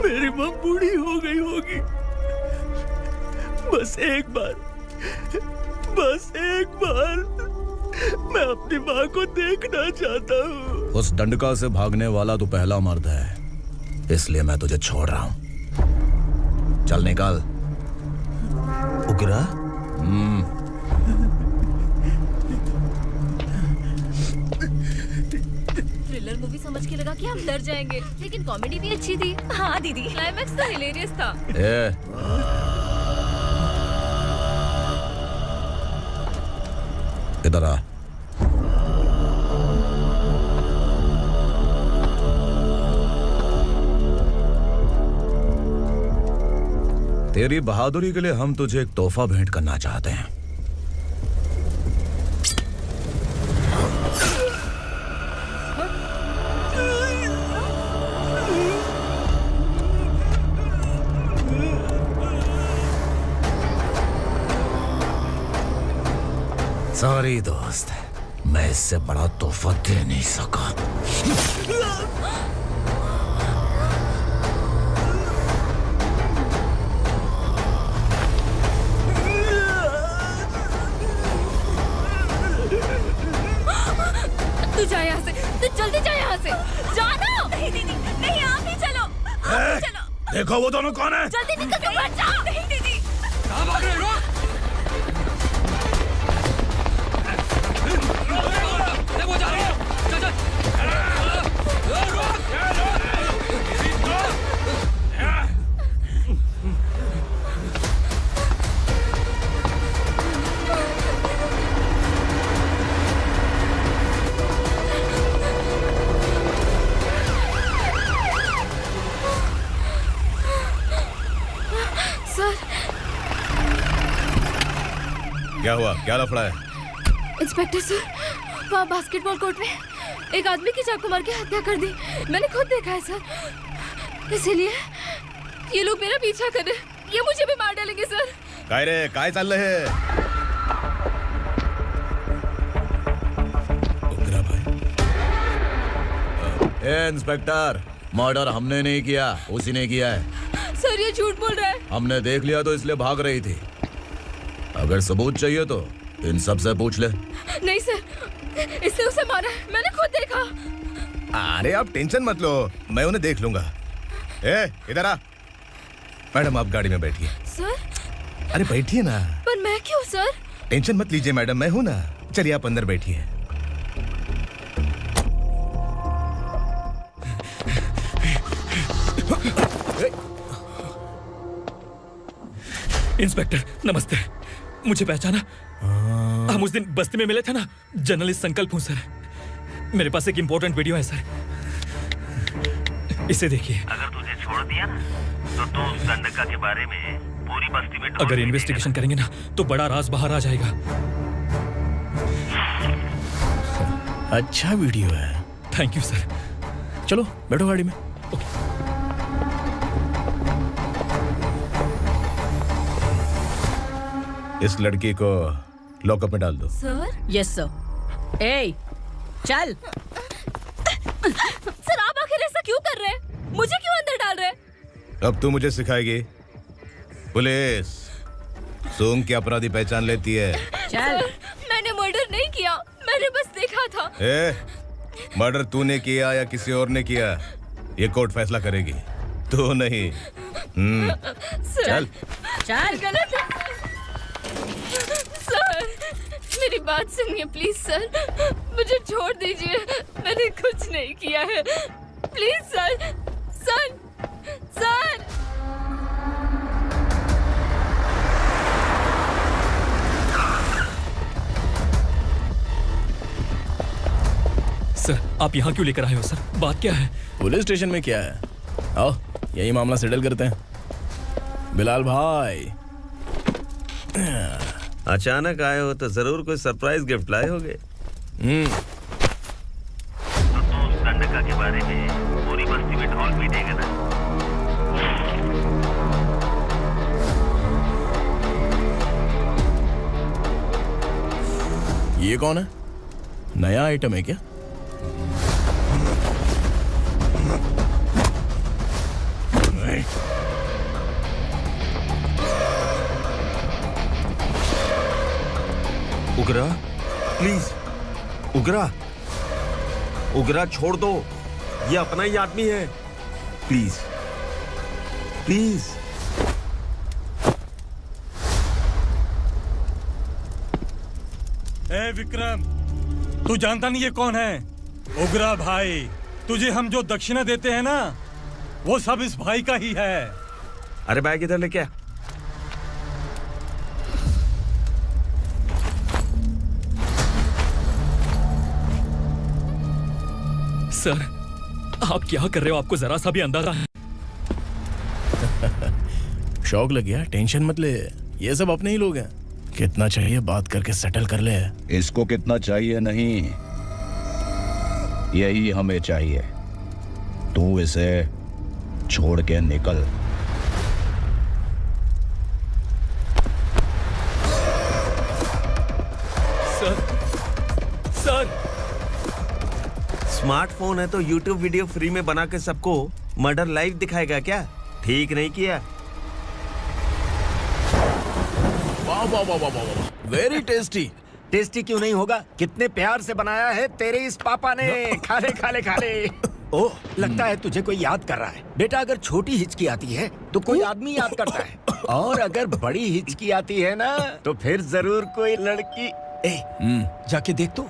मेरी माँ बूढ़ी हो गई होगी। बस एक बार मैं अपनी माँ को देखना चाहता हूँ।
उस दंडका से भागने वाला तू पहला मर्द है, इसलिए मैं तुझे छोड़ रहा हूँ। चल निकल।
उग्रा?
थ्रिलर मूवी समझ के लगा कि हम डर जाएंगे, लेकिन कॉमेडी भी अच्छी थी। हाँ दीदी, क्लाइमैक्स तो हिलेरियस था।
इधर आ। तेरी बहादुरी के लिए हम तुझे एक तोहफा भेंट करना चाहते हैं। सॉरी दोस्त, मैं इससे बड़ा तोहफा दे नहीं सका।
तू जा यहाँ से, तू जल्दी जा यहाँ से। जाना। नहीं दीदी, नहीं, आप ही चलो, आप ही चलो।
देखो वो दोनों कौन है?
जल्दी निकल के मत जाओ। नहीं दीदी,
कहाँ भाग रहे हो? वो जा रही है। चल चल।
सर।
क्या हुआ? क्या लफड़ा है?
इंस्पेक्टर सर, वहाँ बास्केटबॉल कोर्ट में एक आदमी की चाकू मार के हत्या कर दी। मैंने खुद देखा है सर, इसीलिए ये लोग मेरा पीछा कर रहे हैं। ये मुझे भी मार डालेंगे सर।
काय रे, काय चाललंय हे?
ए इंस्पेक्टर, मर्डर हमने नहीं किया, उसी ने किया है।
सर ये झूठ बोल रहा है।
हमने देख लिया तो इसलिए भाग रही थी। अगर सबूत चाहिए तो इन सब से पूछ ले।
नहीं सर, इसने उसे मारा है, मैंने खुद देखा।
अरे आप टेंशन मत लो, मैं उन्हें देख लूंगा। ए, इधर आ। मैडम आप गाड़ी में बैठिए।
सर?
अरे बैठिए ना।
पर मैं क्यों सर?
टेंशन मत लीजिए मैडम, मैं हूं ना। चलिए आप अंदर बैठिए।
इंस्पेक्टर नमस्ते, मुझे पहचाना? हम उस दिन बस्ती में मिले थे ना। जर्नलिस्ट संकल्प हूँ सर। मेरे पास एक इम्पोर्टेंट वीडियो है सर, इसे देखिए।
अगर तुझे छोड़ दिया ना तो तू उस दंडका के बारे में पूरी बस्ती में
अगर इन्वेस्टिगेशन करेंगे ना तो बड़ा राज बाहर आ जाएगा। अच्छा वीडियो है।
Thank you sir.
चलो बैठो गाड़ी में।
इस लड़की को लॉकअप में डाल दो।
सर?
Yes sir. ए, चल।
सर आप आखिर ऐसा क्यों कर रहे हैं? मुझे क्यों अंदर डाल रहे हैं?
अब तू मुझे सिखाएगी? पुलिस सूंघ के अपराधी पहचान लेती है।
चल।
मैंने मर्डर नहीं किया, मैंने बस देखा था।
मर्डर तूने किया या किसी और ने किया, ये कोर्ट फैसला करेगी, तू नहीं।
सर,
चल।
गलत है सर, मेरी बात सुनिए प्लीज सर, मुझे छोड़ दीजिए, मैंने कुछ नहीं किया है, please sir. Sir, sir.
Sir आप यहाँ क्यों लेकर आए हो सर? बात क्या है?
पुलिस स्टेशन में क्या है? आओ यही मामला सेटल करते हैं। बिलाल भाई,
अचानक आए हो तो जरूर कोई सरप्राइज गिफ्ट लाए होगे।
गंडका के बारे में पूरी बस्ती में ढोल पीटेगा ना।
ये कौन है? नया आइटम है क्या?
उगरा, प्लीज उगरा, उगरा छोड़ दो, ये अपना ही आदमी है, प्लीज प्लीज।
ए विक्रम, तू जानता नहीं ये कौन है? उगरा भाई, तुझे हम जो दक्षिणा देते हैं ना, वो सब इस भाई का ही है।
अरे बैग इधर लेके आ।
सर आप क्या कर रहे हो? आपको जरा सा भी अंदाजा है?
शौक लग गया? टेंशन मत ले, ये सब अपने ही लोग हैं। कितना चाहिए बात करके सेटल कर ले।
इसको कितना चाहिए नहीं, यही हमें चाहिए। तू इसे छोड़ के निकल।
सर
स्मार्टफोन है तो YouTube वीडियो फ्री में बना के सबको मर्डर लाइव दिखाएगा क्या? ठीक नहीं किया।
वाह वाह वाह वाह वाह, वेरी टेस्टी।
टेस्टी क्यों नहीं होगा? कितने प्यार से बनाया है तेरे इस पापा ने। खा ले खा ले खा ले। ओह, लगता है तुझे कोई याद कर रहा है। बेटा अगर छोटी हिचकी आती है तो कोई आदमी याद करता है, और अगर बड़ी हिचकी आती है ना तो फिर जरूर कोई लड़की। जाके देख तो।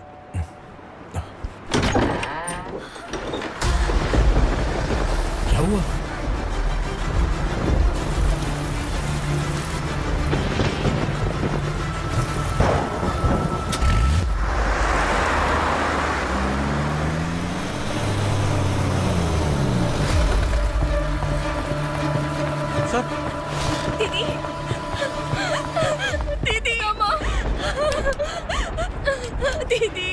क्या हुआ?
दीदी, दीदी, अम्मा, दीदी।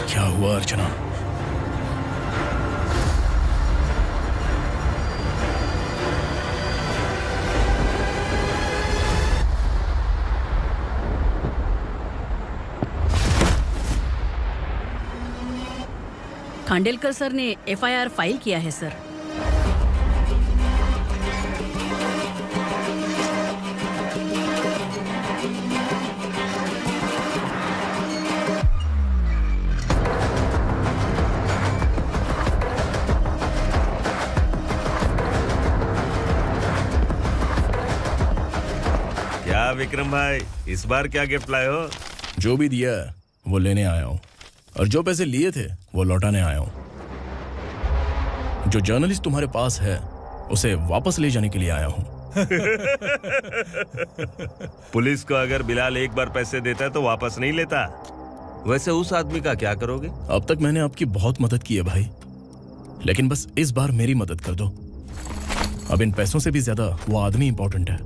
क्या हुआ अर्चना?
खांडेलकर सर ने एफआईआर फाइल किया है सर।
क्या विक्रम भाई, इस बार क्या गिफ्ट लाए हो?
जो भी दिया है वो लेने आया हूं, और जो पैसे लिए थे वो लौटाने आया हूं। जो जर्नलिस्ट तुम्हारे पास है उसे वापस ले जाने के लिए आया हूं।
पुलिस को अगर बिलाल एक बार पैसे देता है तो वापस नहीं लेता। वैसे उस आदमी का क्या करोगे?
अब तक मैंने आपकी बहुत मदद की है भाई, लेकिन बस इस बार मेरी मदद कर दो। अब इन पैसों से भी ज्यादा वो आदमी इंपॉर्टेंट है।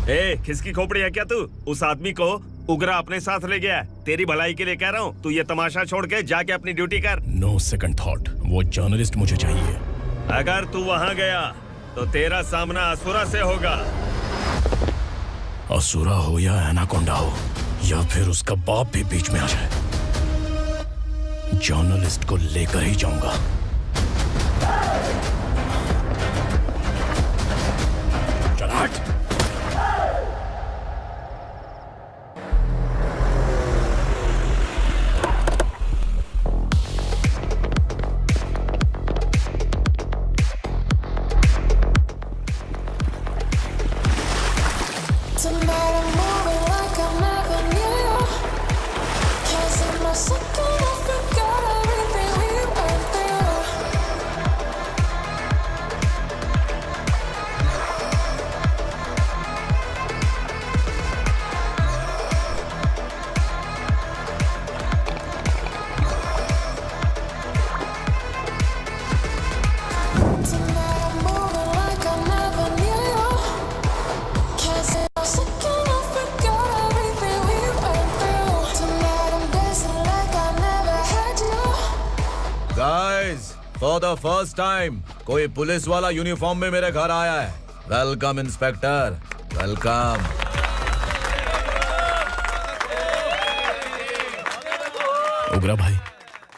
खिसकी खोपड़ी है क्या तू? उस आदमी को उगरा अपने साथ ले गया। तेरी भलाई के लिए कह रहा हूँ, तू ये तमाशा छोड़ के जाके अपनी ड्यूटी कर।
नो सेकंड थॉट, वो जर्नलिस्ट मुझे चाहिए।
अगर तू वहाँ गया तो तेरा सामना असुरा से होगा।
असुरा हो या एनाकोंडा हो या फिर उसका बाप भी बीच में आ जाए, जर्नलिस्ट को लेकर ही जाऊंगा। चल हट।
Tonight I'm moving like I never knew. Can't see my second, I forgot everything we went through. Tonight I'm moving like I never knew. Can't see my second, I forgot everything we went through. Tonight I'm dancing like I never had you.
Guys, for the first time कोई पुलिस वाला यूनिफॉर्म में मेरे घर आया है। Welcome inspector, welcome.
उगरा भाई,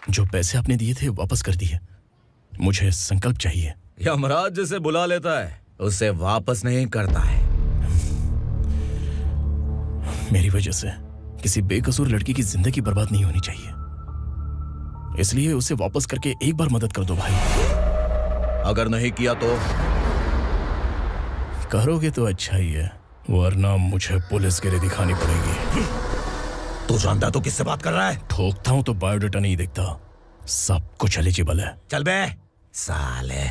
जो पैसे आपने दिए थे वापस कर दिए। मुझे संकल्प चाहिए।
यमराज जिसे बुला लेता है उसे वापस नहीं करता है।
मेरी वजह से किसी बेकसूर लड़की की जिंदगी बर्बाद नहीं होनी चाहिए, इसलिए उसे वापस करके एक बार मदद कर दो भाई।
अगर नहीं किया तो?
करोगे तो अच्छा ही है, वरना मुझे पुलिसगिरी दिखानी पड़ेगी।
तू जानता तो किससे बात कर रहा है?
ठोकता हूं तो बायोडाटा नहीं दिखता, सब कुछ एलिजिबल है।
चल बे साले।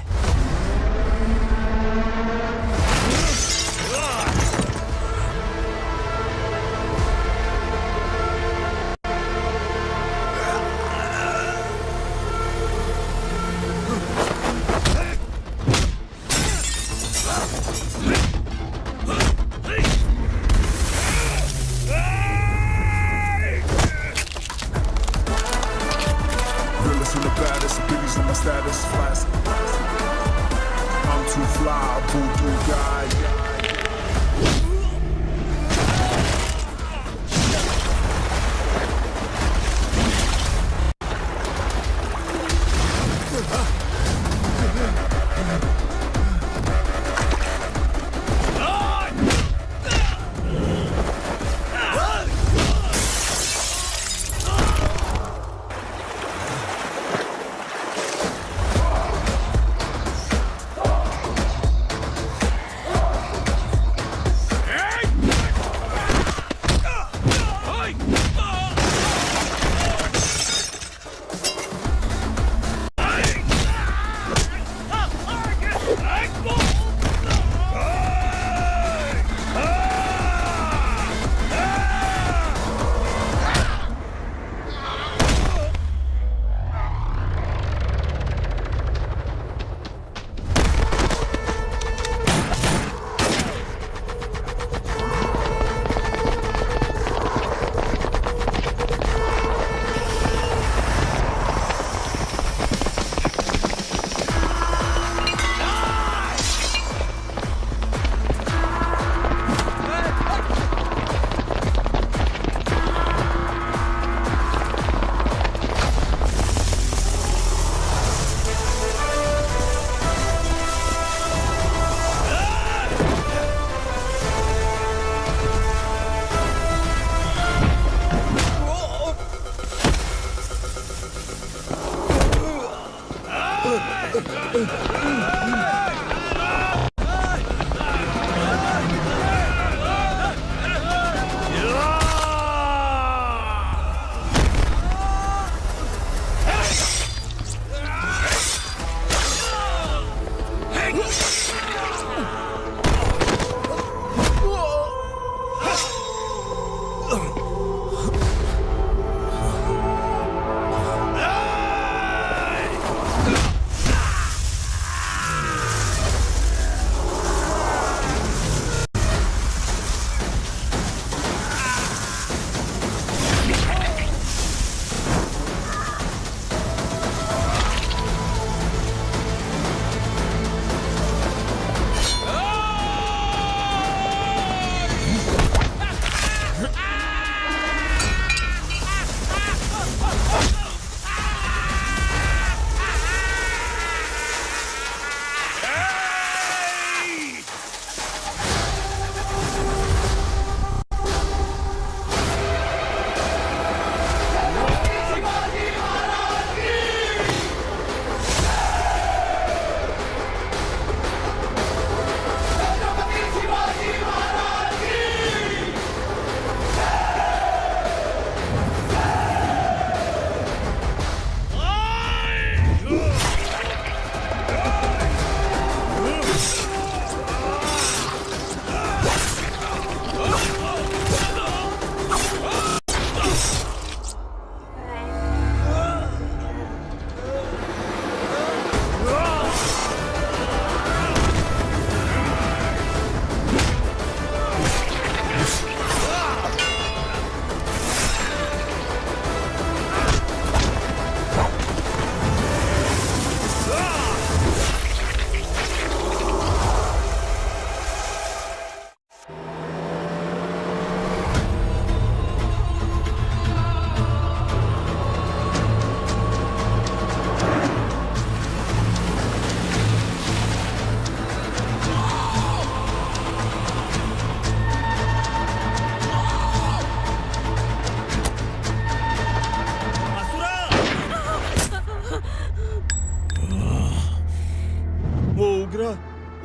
Realest and the baddest, biggies on my status, flash. I'm too fly, voodoo guy.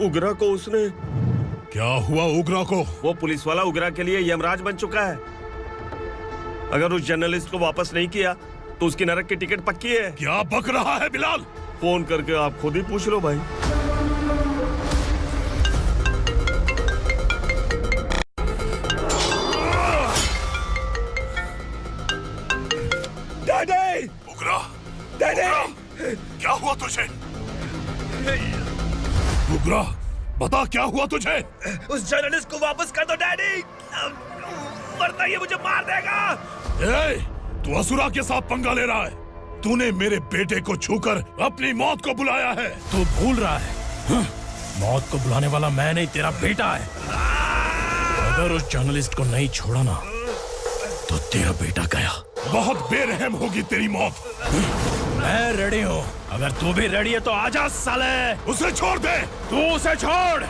उग्रा को उसने।
क्या हुआ उग्रा को?
वो पुलिस वाला उग्रा के लिए यमराज बन चुका है। अगर उस जर्नलिस्ट को वापस नहीं किया तो उसकी नरक की टिकट पक्की है।
क्या बक रहा है बिलाल?
फोन करके आप खुद ही पूछ लो भाई।
डैडी! उग्रा! डैडी! क्या हुआ तुझे? उग्रा, बता क्या हुआ तुझे?
उस जर्नलिस्ट को वापस कर दो डैडी, वरना ये मुझे मार देगा।
ए, तू असुरा के साथ पंगा ले रहा है। तूने मेरे बेटे को छूकर अपनी मौत को बुलाया है।
तू भूल रहा है, मौत को बुलाने वाला मैं नहीं, तेरा बेटा है। अगर उस जर्नलिस्ट को नहीं छोड़ा ना तो तेरा बेटा गया।
बहुत बेरहम होगी तेरी मौत।
मैं रेडी हूँ, अगर तू भी रेडी है तो आजा साले।
उसे छोड़ दे।
तू उसे छोड़।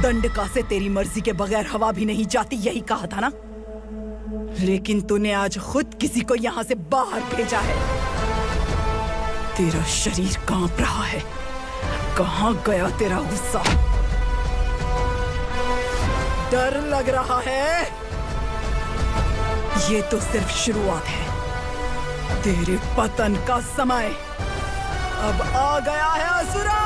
दंडका से तेरी मर्जी के बगैर हवा भी नहीं जाती, यही कहा था ना? लेकिन तूने आज खुद किसी को यहाँ से बाहर भेजा है। तेरा शरीर कांप रहा है। कहाँ गया तेरा गुस्सा? डर लग रहा है? ये तो सिर्फ शुरुआत है। तेरे पतन का समय अब आ गया है असुरा।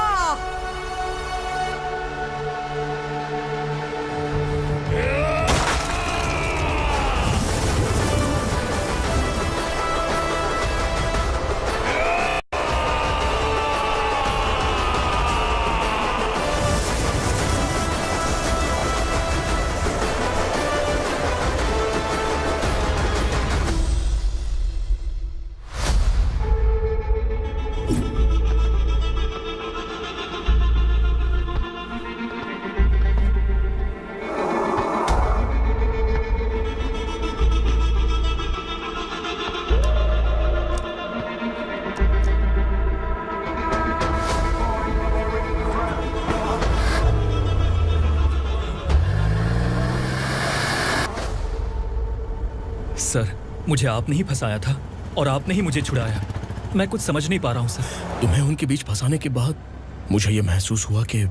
सर, मुझे आपने ही फंसाया था और आपने ही मुझे छुड़ाया। मैं कुछ समझ नहीं पा रहा हूँ सर।
तुम्हें उनके बीच फंसाने के बाद मुझे यह महसूस हुआ कि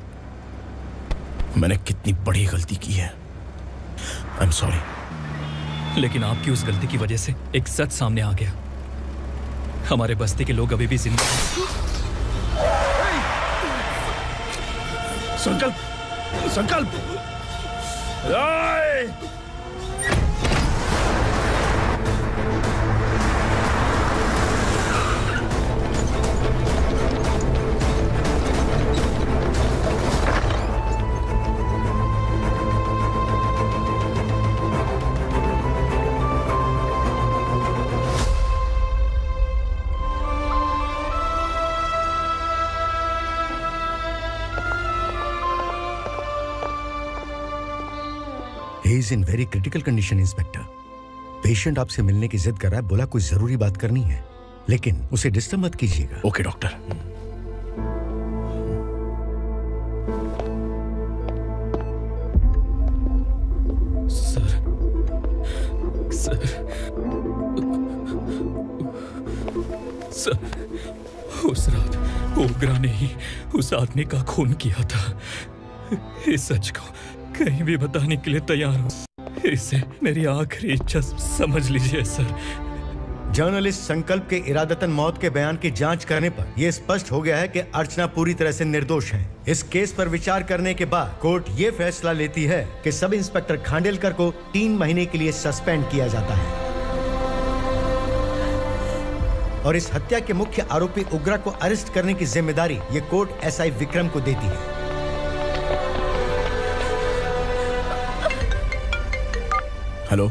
मैंने कितनी बड़ी गलती की है। I am sorry.
लेकिन आपकी उस गलती की वजह से एक सच सामने आ गया। हमारे बस्ती के लोग अभी भी जिंदा हैं।
संकल्प, संकल्प।
He is in very critical condition, inspector. Patient आपसे मिलने की जिद कर रहा है, बोला कोई जरूरी बात करनी है, लेकिन उसे डिस्टर्ब मत कीजिएगा।
Okay doctor.
सर, उस रात ओग्रा ने ही उस आदमी का खून किया था। इस सच को कहीं भी बताने के लिए तैयार हूँ। इसे मेरी आखिरी इच्छा समझ लीजिए सर।
जर्नलिस्ट संकल्प के इरादतन मौत के बयान की जांच करने पर यह स्पष्ट हो गया है कि अर्चना पूरी तरह से निर्दोष है। इस केस पर विचार करने के बाद कोर्ट ये फैसला लेती है कि सब इंस्पेक्टर खांडेलकर को 3 महीने के लिए सस्पेंड किया जाता है और इस हत्या के मुख्य आरोपी उग्रा को अरेस्ट करने की जिम्मेदारी ये कोर्ट एसआई विक्रम को देती है।
हेलो,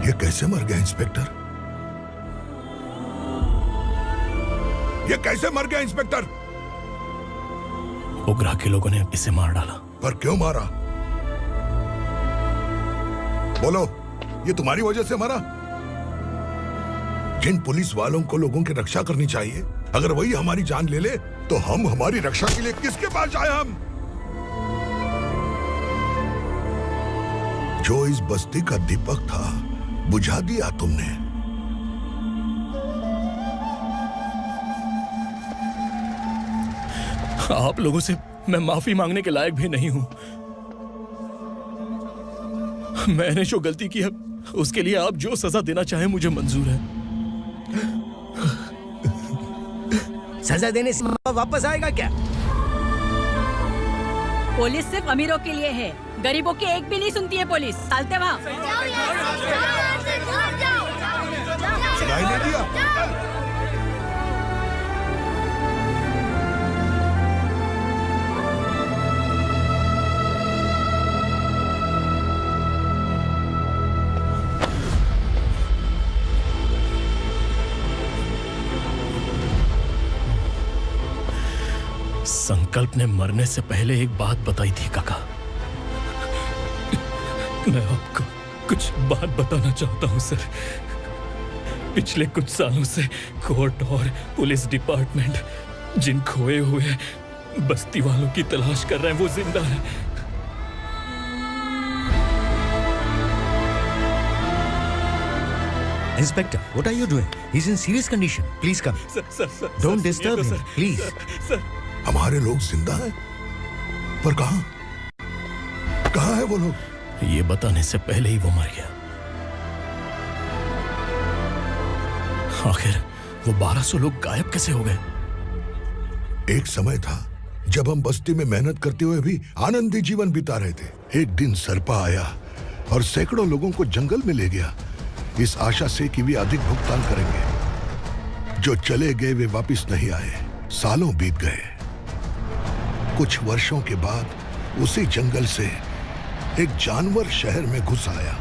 ये कैसे मर गया इंस्पेक्टर? ये कैसे मर गया इंस्पेक्टर?
ओग्रा के लोगों ने इसे मार डाला।
पर क्यों मारा? बोलो, ये तुम्हारी वजह से मरा? जिन पुलिस वालों को लोगों की रक्षा करनी चाहिए, अगर वही हमारी जान ले ले तो हम हमारी रक्षा के लिए किसके पास जाए? हम जो इस बस्ती का दीपक था बुझा दिया तुमने।
आप लोगों से मैं माफी मांगने के लायक भी नहीं हूं। मैंने जो गलती की है उसके लिए आप जो सजा देना चाहें मुझे मंजूर है।
सजा देने से वापस आएगा क्या?
पुलिस सिर्फ अमीरों के लिए है, गरीबों की एक भी नहीं सुनती है पुलिस। चलते वहाँ।
सुनाई नहीं दिया?
संकल्प ने मरने से पहले एक बात बताई थी काका। मैं आपको कुछ बात बताना चाहता हूं सर। पिछले कुछ सालों से कोर्ट और पुलिस डिपार्टमेंट जिन खोए हुए बस्ती वालों की तलाश कर रहे हैं वो जिंदा है।
Inspector, what are you doing? He's in serious condition. Please come.
Sir,
Don't disturb him, please.
Sir,
हमारे लोग जिंदा हैं? पर कहां? कहां है वो लोग?
ये बताने से पहले ही वो मर गया। आखिर वो 1200 लोग गायब कैसे हो गए?
एक समय था जब हम बस्ती में मेहनत करते हुए भी आनंदी जीवन बिता रहे थे। एक दिन सरपा आया और सैकड़ों लोगों को जंगल में ले गया, इस आशा से कि वे अधिक भुगतान करेंगे। जो चले गए वे वापस नहीं आए। सालों बीत गए। कुछ वर्षों के बाद उसी जंगल से एक जानवर शहर में घुस आया।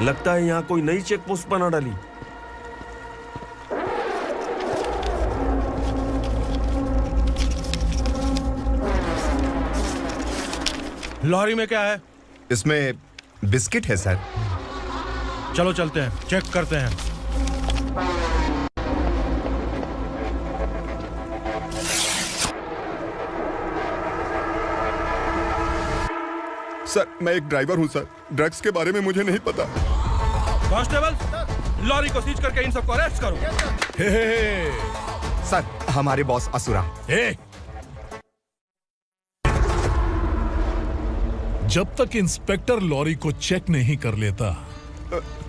लगता है यहाँ कोई नई चेक पोस्ट बना डाली।
लॉरी में क्या है?
इसमें बिस्किट है सर।
चलो चलते हैं, चेक करते हैं।
सर, मैं एक ड्राइवर हूं सर। ड्रग्स के बारे में मुझे नहीं पता।
कांस्टेबल, लॉरी को सीज करके इन सबको अरेस्ट करो।
सर, हमारे बॉस असुरा।
जब तक इंस्पेक्टर लॉरी को चेक नहीं कर लेता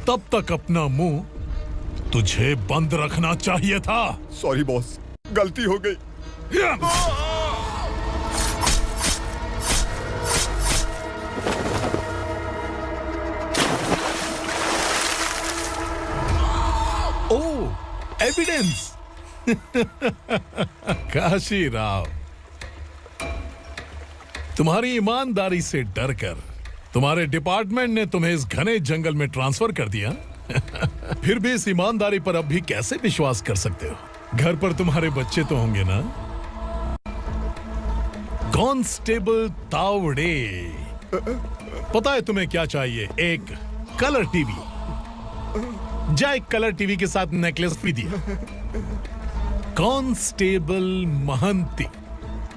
तब तक अपना मुंह तुझे बंद रखना चाहिए था।
सॉरी बॉस, गलती हो गई।
एविडेंस। काशी राव, तुम्हारी ईमानदारी से डरकर तुम्हारे डिपार्टमेंट ने तुम्हें इस घने जंगल में ट्रांसफर कर दिया। फिर भी इस ईमानदारी पर अब भी कैसे विश्वास कर सकते हो? घर पर तुम्हारे बच्चे तो होंगे ना? कांस्टेबल तावड़े, पता है तुम्हें क्या चाहिए? एक कलर टीवी। जा एक कलर टीवी के साथ नेकलेस भी दिया। कांस्टेबल महंती,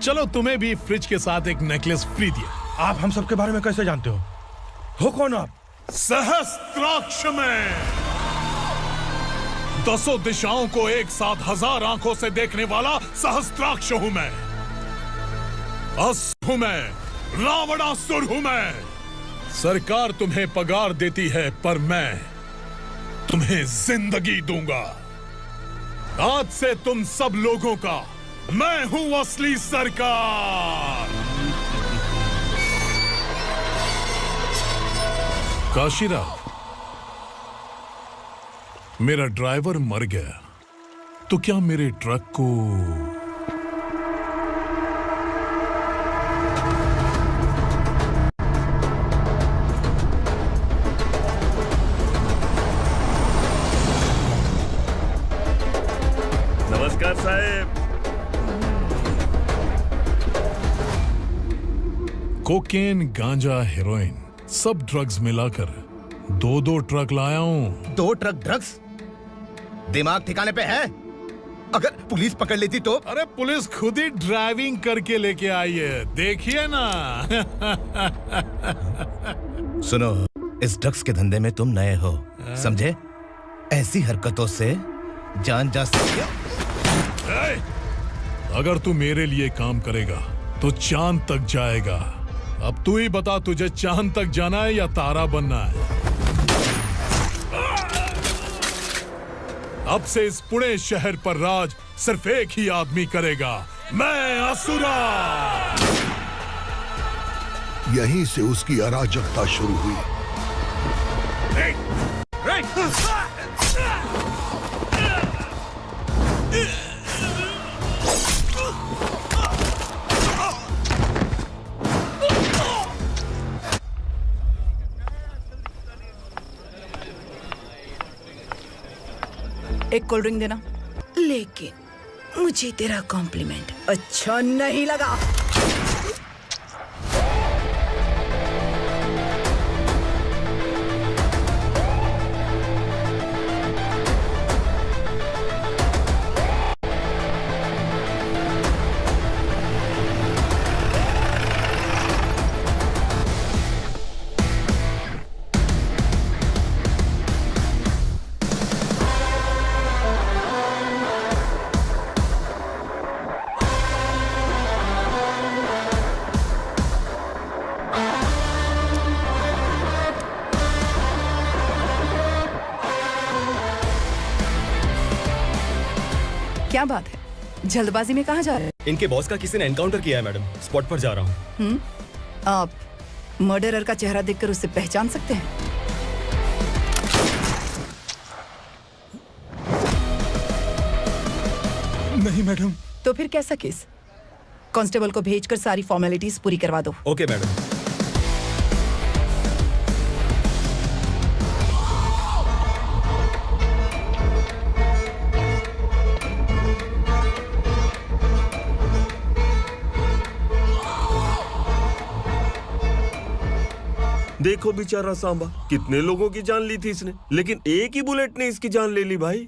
चलो तुम्हें भी फ्रिज के साथ एक नेकलेस फ्री दिया।
आप हम सबके बारे में कैसे जानते हो कौन आप?
सहस्त्राक्ष में 10 दिशाओं को एक साथ 1000 आंखों से देखने वाला सहस्त्राक्ष हूं मैं। असुर हूं मैं, रावणासुर हूं मैं। सरकार तुम्हें पगार देती है पर मैं तुम्हें जिंदगी दूंगा। आज से तुम सब लोगों का मैं हूं असली सरकार। काशीराव, मेरा ड्राइवर मर गया तो क्या मेरे ट्रक को
नमस्कार साहब।
कोकेन, गांजा, हेरोइन सब ड्रग्स मिलाकर 2 ट्रक लाया हूं।
2 ट्रक ड्रग्स? दिमाग ठिकाने पे है? अगर पुलिस पकड़ लेती तो?
अरे पुलिस खुद ही ड्राइविंग करके लेके आई है, देखिए ना।
सुनो, इस ड्रग्स के धंधे में तुम नए हो, समझे? ऐसी हरकतों से जान जा सकती है।
अगर तू मेरे लिए काम करेगा तो चांद तक जाएगा। अब तू ही बता, तुझे चांद तक जाना है या तारा बनना है? अब से इस पुणे शहर पर राज सिर्फ एक ही आदमी करेगा, मैं असुरा।
यहीं से उसकी अराजकता शुरू हुई।
एक कोल्ड ड्रिंक देना। लेकिन मुझे तेरा कॉम्प्लीमेंट अच्छा नहीं लगा। क्या बात है, जल्दबाजी में कहाँ जा रहे हैं?
इनके बॉस का किसी ने एनकाउंटर किया है मैडम, स्पॉट पर जा रहा हूँ।
आप मर्डरर का चेहरा देखकर उसे पहचान सकते हैं?
नहीं मैडम।
तो फिर कैसा केस? कांस्टेबल को भेजकर सारी फॉर्मेलिटीज पूरी करवा दो।
Okay madam.
देखो बेचारा सांबा, कितने लोगों की जान ली थी इसने, लेकिन एक ही बुलेट ने इसकी जान ले ली भाई।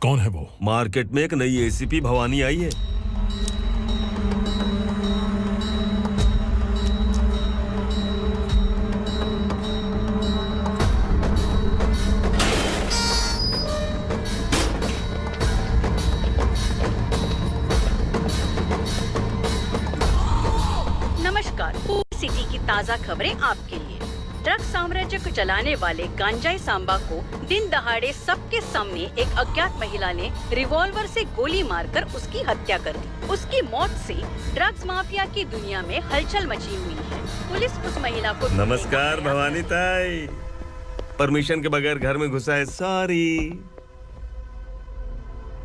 कौन है वो?
मार्केट में एक नई एसीपी भवानी आई है।
नमस्कार, सिटी की ताज़ा खबरें आपके लिए। ड्रग साम्राज्य को चलाने वाले गांजाई सांबा को दिन दहाड़े सबके सामने एक अज्ञात महिला ने रिवॉल्वर से गोली मारकर उसकी हत्या कर दी। उसकी मौत से ड्रग्स माफिया की दुनिया में हलचल मची हुई है। पुलिस उस महिला को
नमस्कार भवानी ताई, परमिशन के बगैर घर में घुसा है, सॉरी।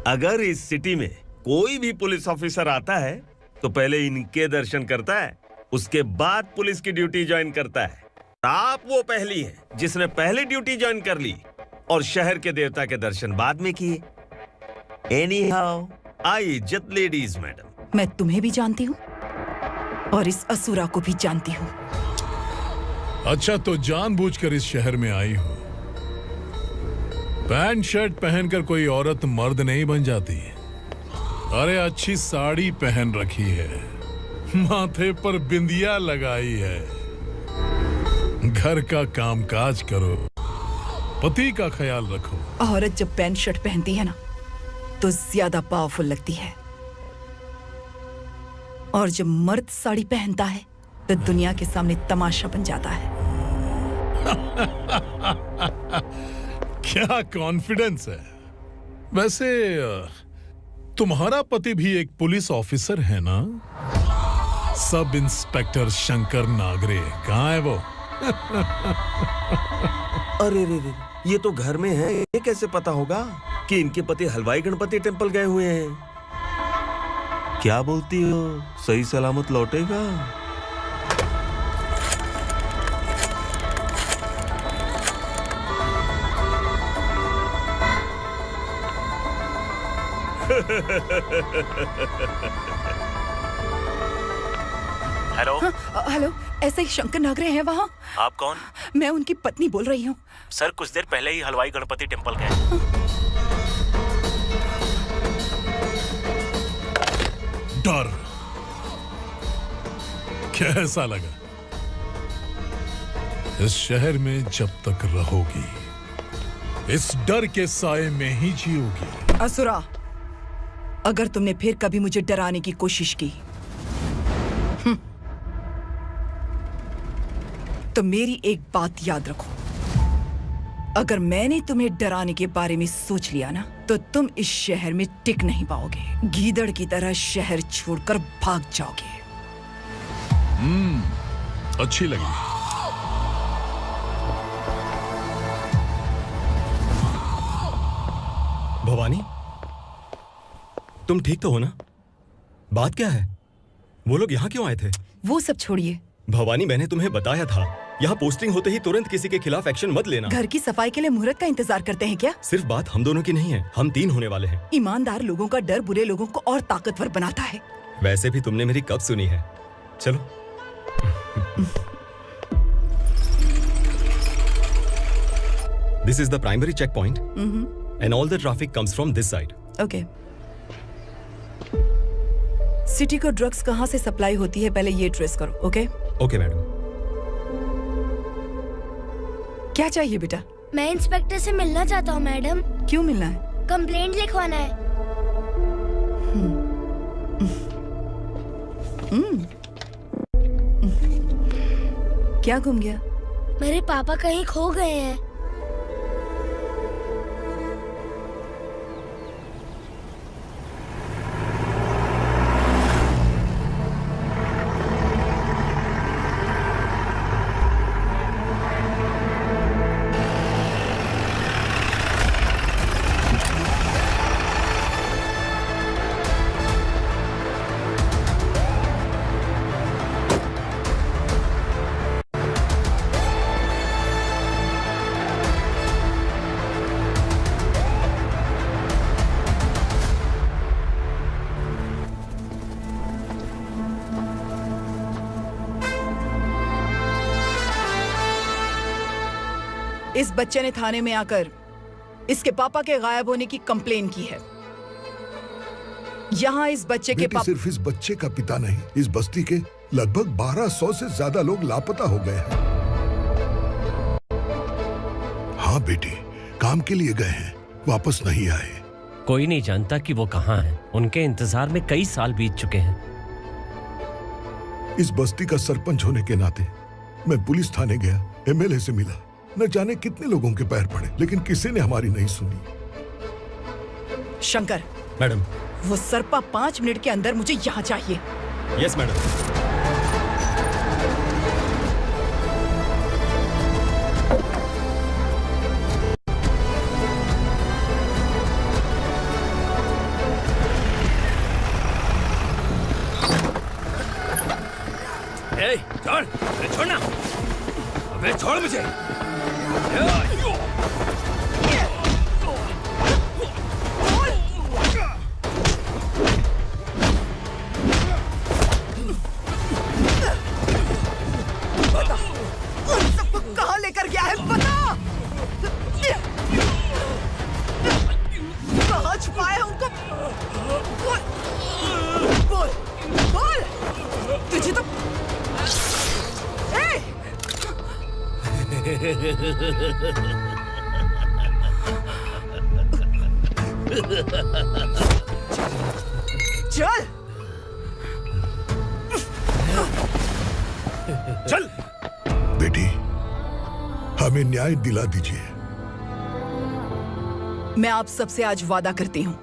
अगर इस सिटी में कोई भी पुलिस ऑफिसर आता है तो पहले इनके दर्शन करता है, उसके बाद पुलिस की ड्यूटी ज्वाइन करता है। आप वो पहली है जिसने पहले ड्यूटी ज्वाइन कर ली और शहर के देवता के दर्शन बाद में किए। एनीहाउ, आई इज्जत लेडीज मैडम।
मैं तुम्हें भी जानती हूँ और इस असुरा को भी जानती हूँ।
अच्छा, तो जानबूझकर इस शहर में आई हो। पैंट शर्ट पहनकर कोई औरत मर्द नहीं बन जाती। अरे अच्छी साड़ी पहन रखी है, माथे पर बिंदिया लगाई है, घर का कामकाज करो, पति का ख्याल रखो।
औरत जब पैंट शर्ट पहनती है ना तो ज्यादा पावरफुल लगती है, और जब मर्द साड़ी पहनता है तो दुनिया के सामने तमाशा बन जाता है।
क्या कॉन्फिडेंस है। वैसे तुम्हारा पति भी एक पुलिस ऑफिसर है ना? सब इंस्पेक्टर शंकर नागरे कहाँ है वो?
अरे रे रे, ये तो घर में है, ये कैसे पता होगा कि इनके पति हलवाई गणपति टेम्पल गए हुए हैं? क्या बोलती हो, सही सलामत लौटेगा?
हेलो।
हेलो, ऐसे ही शंकर नागरे हैं वहाँ?
आप कौन?
मैं उनकी पत्नी बोल रही हूँ।
सर कुछ देर पहले ही हलवाई गणपति टेम्पल गए।
डर कैसा लगा? इस शहर में जब तक रहोगी इस डर के साए में ही जियोगी।
असुरा, अगर तुमने फिर कभी मुझे डराने की कोशिश की तो मेरी एक बात याद रखो, अगर मैंने तुम्हें डराने के बारे में सोच लिया ना तो तुम इस शहर में टिक नहीं पाओगे। गीदड़ की तरह शहर छोड़कर भाग जाओगे।
अच्छी लगी।
भवानी, तुम ठीक तो हो ना? बात क्या है? वो लोग यहाँ क्यों आए थे?
वो सब छोड़िए।
भवानी, मैंने तुम्हें बताया था यहाँ पोस्टिंग होते ही तुरंत किसी के खिलाफ एक्शन मत लेना।
घर की सफाई के लिए मुहूर्त का इंतजार करते हैं क्या?
सिर्फ बात हम दोनों की नहीं है, हम 3 होने वाले हैं।
ईमानदार लोगों का डर बुरे लोगों को और ताकतवर बनाता है।
वैसे भी तुमने मेरी कब सुनी है। चलो। This is the primary checkpoint, and all the traffic comes from this side.
Okay. City को ड्रग्स कहाँ से सप्लाई होती है पहले ये ट्रेस करो, ओके?
Okay madam.
क्या चाहिए बेटा?
मैं इंस्पेक्टर से मिलना चाहता हूँ मैडम।
क्यों मिलना है?
कंप्लेंट लिखवाना है।
क्या गुम गया?
मेरे पापा कहीं खो गए हैं।
इस बच्चे ने थाने में आकर इसके पापा के गायब होने की कंप्लेन की है। यहाँ इस बच्चे के पापा
सिर्फ इस बच्चे का पिता नहीं, इस बस्ती के लगभग 1200 से ज्यादा लोग लापता हो गए हैं। हाँ बेटी, काम के लिए गए हैं, वापस नहीं आए।
कोई नहीं जानता कि वो कहाँ हैं। उनके इंतजार में कई साल बीत चुके हैं।
इस बस्ती का सरपंच होने के नाते मैं पुलिस थाने गया, एमएलए से मिला, न जाने कितने लोगों के पैर पड़े, लेकिन किसी ने हमारी नहीं सुनी।
शंकर।
मैडम।
वो सरपा 5 मिनट के अंदर मुझे यहाँ चाहिए।
Yes madam.
ए, छोड़, अरे छोड़ना, अबे छोड़ मुझे।
उन सबको कहाँ लेकर गया है बता। कहाँ छुपाया है उनको? बोल, बोल, तुझे तो चल
चल बेटी, हमें न्याय दिला दीजिए।
मैं आप सबसे आज वादा करती हूँ,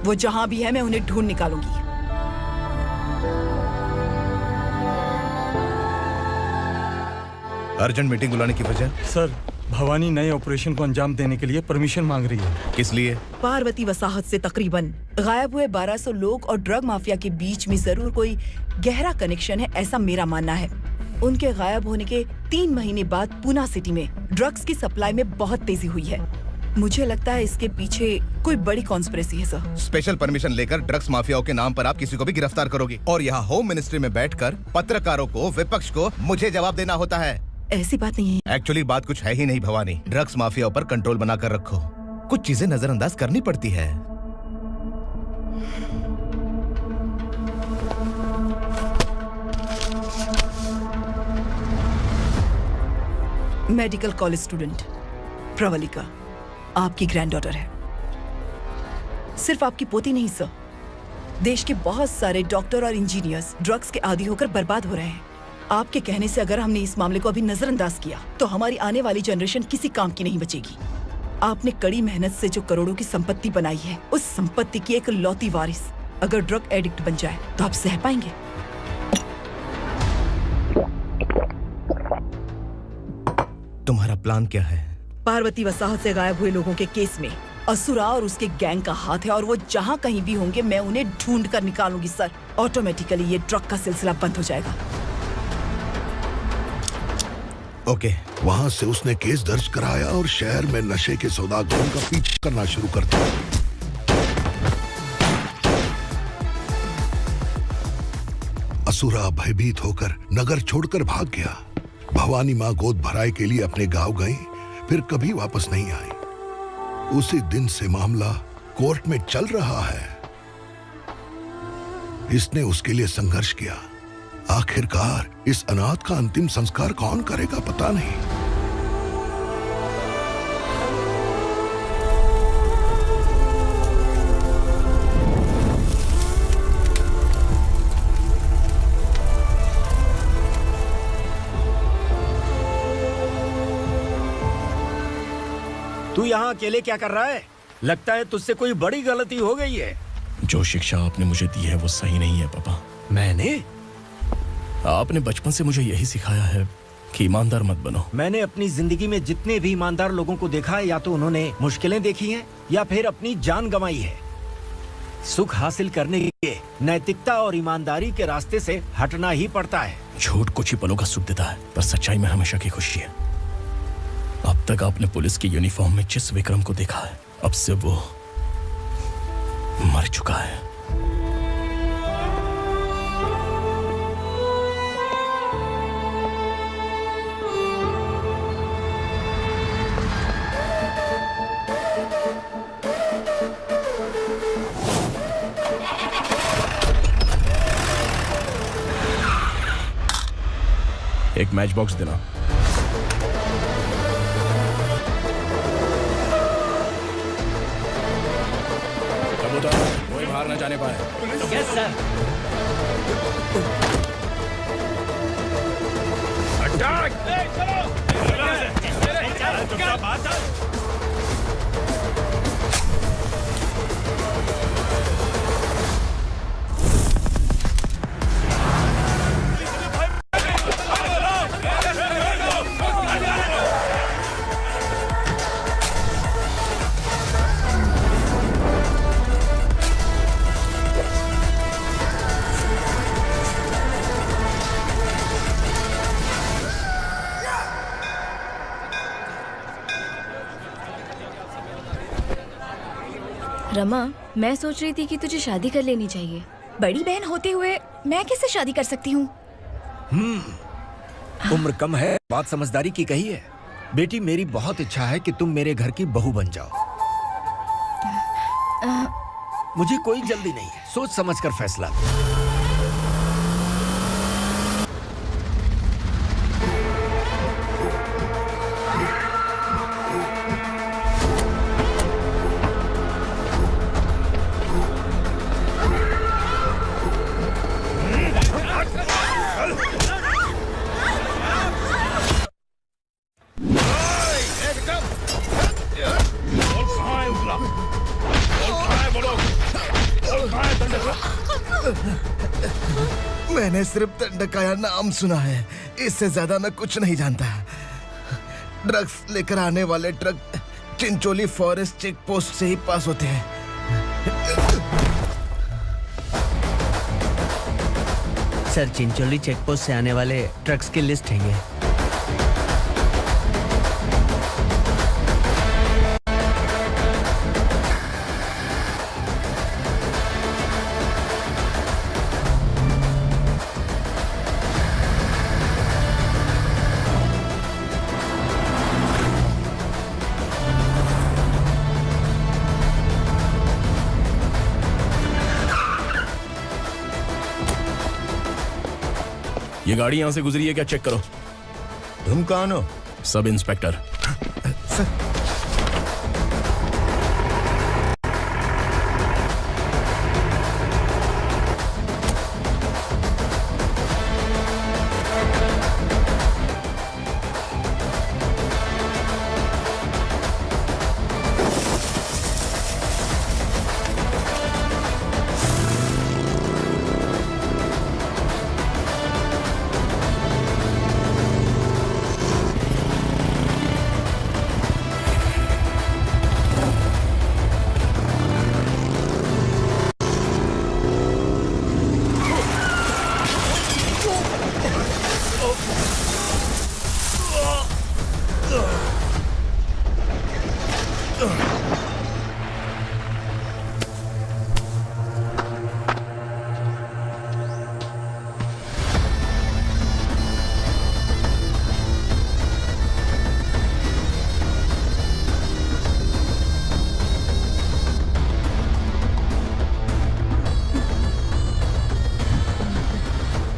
वो जहां भी है मैं उन्हें ढूंढ निकालूंगी।
अर्जेंट मीटिंग बुलाने की वजह?
सर, भवानी नए ऑपरेशन को अंजाम देने के लिए परमिशन मांग रही है।
किस लिए?
पार्वती वसाहत से तकरीबन गायब हुए 1200 लोग और ड्रग माफिया के बीच में जरूर कोई गहरा कनेक्शन है, ऐसा मेरा मानना है। उनके गायब होने के 3 महीने बाद पूना सिटी में ड्रग्स की सप्लाई में बहुत तेजी हुई है। मुझे लगता है इसके पीछे कोई बड़ी कॉन्स्पिरेसी है सर।
स्पेशल परमिशन लेकर ड्रग्स माफियाओं के नाम पर आप किसी को भी गिरफ्तार करोगे और यहाँ होम मिनिस्ट्री में बैठकर पत्रकारों को, विपक्ष को मुझे जवाब देना होता है।
ऐसी बात नहीं है।
एक्चुअली बात कुछ है ही नहीं भवानी। ड्रग्स माफियाओं पर कंट्रोल बनाकर रखो, कुछ चीजें नजरअंदाज करनी पड़ती है।
मेडिकल कॉलेज स्टूडेंट प्रवलिका आपकी ग्रैंडडॉटर है। सिर्फ आपकी पोती नहीं सर, देश के बहुत सारे डॉक्टर और इंजीनियर्स ड्रग्स के आदी होकर बर्बाद हो रहे हैं। आपके कहने से अगर हमने इस मामले को अभी नजरअंदाज किया तो हमारी आने वाली जनरेशन किसी काम की नहीं बचेगी। आपने कड़ी मेहनत से जो करोड़ों की संपत्ति बनाई है, उस संपत्ति की एक लौती वारिस अगर ड्रग एडिक्ट बन जाए तो आप सह पाएंगे?
तुम्हारा प्लान क्या है?
पार्वती वसाहत से गायब हुए लोगों के केस में असुरा और उसके गैंग का हाथ है और वो जहाँ कहीं भी होंगे मैं उन्हें ढूंढ कर निकालूंगी सर। ऑटोमेटिकली ये ड्रग का सिलसिला बंद हो जाएगा।
ओके।
वहाँ से उसने केस दर्ज कराया और शहर में नशे के सौदागरों का पीछा करना शुरू कर दिया। असुरा भयभीत होकर नगर छोड़कर भाग गया। भवानी माँ गोद भराई के लिए अपने गांव गई, फिर कभी वापस नहीं आई। उसी दिन से मामला कोर्ट में चल रहा है। इसने उसके लिए संघर्ष किया। आखिरकार इस अनाथ का अंतिम संस्कार कौन करेगा पता नहीं।
तू यहाँ अकेले क्या कर रहा है? लगता है तुझसे कोई बड़ी गलती हो गई है।
जो शिक्षा आपने मुझे दी है वो सही नहीं है पापा।
मैंने?
आपने बचपन से मुझे यही सिखाया है कि ईमानदार मत बनो।
मैंने अपनी जिंदगी में जितने भी ईमानदार लोगों को देखा है, या तो उन्होंने मुश्किलें देखी हैं या फिर अपनी जान गंवाई है। सुख हासिल करने के लिए नैतिकता और ईमानदारी के रास्ते से हटना ही पड़ता है।
झूठ कुछ ही पलों का सुख देता है, पर सच्चाई में हमेशा की खुशी है। अब तक आपने पुलिस की यूनिफॉर्म में जिस विक्रम को देखा है, अब से वो मर चुका है। एक मैच बॉक्स देना। कोई बाहर न जाने पाए।
Yes sir.
अटैक!
रमा, मैं सोच रही थी कि तुझे शादी कर लेनी चाहिए।
बड़ी बहन होते हुए मैं कैसे शादी कर सकती हूँ?
उम्र कम है, बात समझदारी की कही है। बेटी, मेरी बहुत इच्छा है कि तुम मेरे घर की बहू बन जाओ। मुझे कोई जल्दी नहीं है, सोच समझ कर फैसला।
मैंने सिर्फ दंडकाया नाम सुना है, इससे ज्यादा मैं कुछ नहीं जानता। ड्रग्स लेकर आने वाले truck Chincholi forest check post से ही पास होते हैं।
सर, चिंचोली चेक पोस्ट से आने वाले ट्रक्स की लिस्ट है ये।
ये गाड़ी यहां से गुजरी है क्या? चेक करो।
तुम कौन हो?
Sub inspector.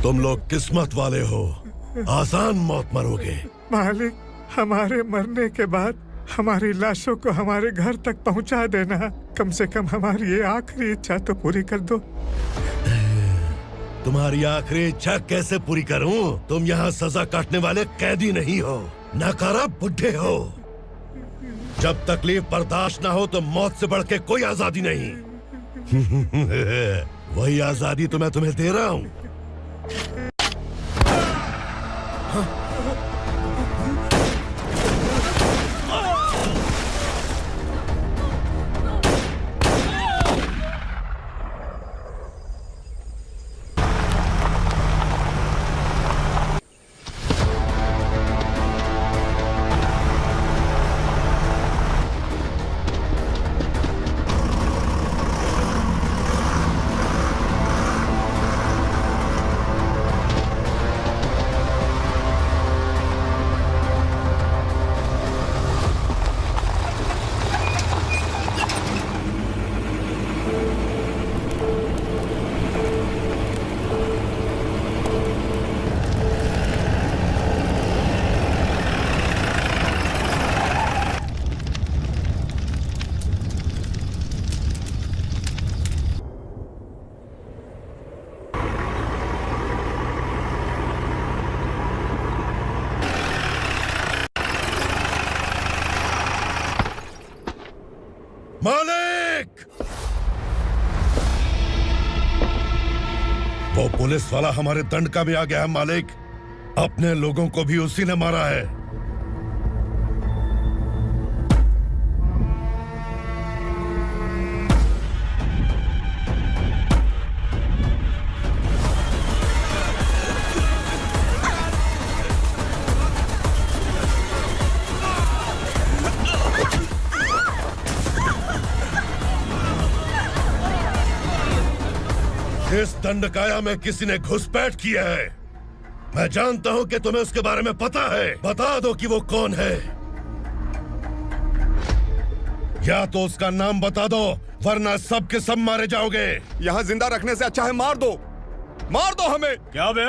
तुम लोग किस्मत वाले हो, आसान मौत मरोगे।
मालिक, हमारे मरने के बाद हमारी लाशों को हमारे घर तक पहुंचा देना। कम से कम हमारी ये आखिरी इच्छा तो पूरी कर दो।
तुम्हारी आखिरी इच्छा कैसे पूरी करूं? तुम यहाँ सजा काटने वाले कैदी नहीं हो, नकारा बुड्ढे हो। जब तकलीफ बर्दाश्त ना हो तो मौत से बढ़ के कोई आजादी नहीं। वही आजादी तो मैं तुम्हें दे रहा हूँ। मालिक! वो पुलिस वाला हमारे दंड का भी आ गया है मालिक। अपने लोगों को भी उसी ने मारा है। दंडकाया में किसी ने घुसपैठ किया है। मैं जानता हूं कि तुम्हें उसके बारे में पता है। बता दो कि वो कौन है, या तो उसका नाम बता दो, वरना सब के सब मारे जाओगे।
यहाँ जिंदा रखने से अच्छा है मार दो हमें। क्या बे,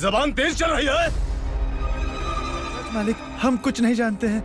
जबान तेज चल रही है?
मालिक, हम कुछ नहीं जानते हैं।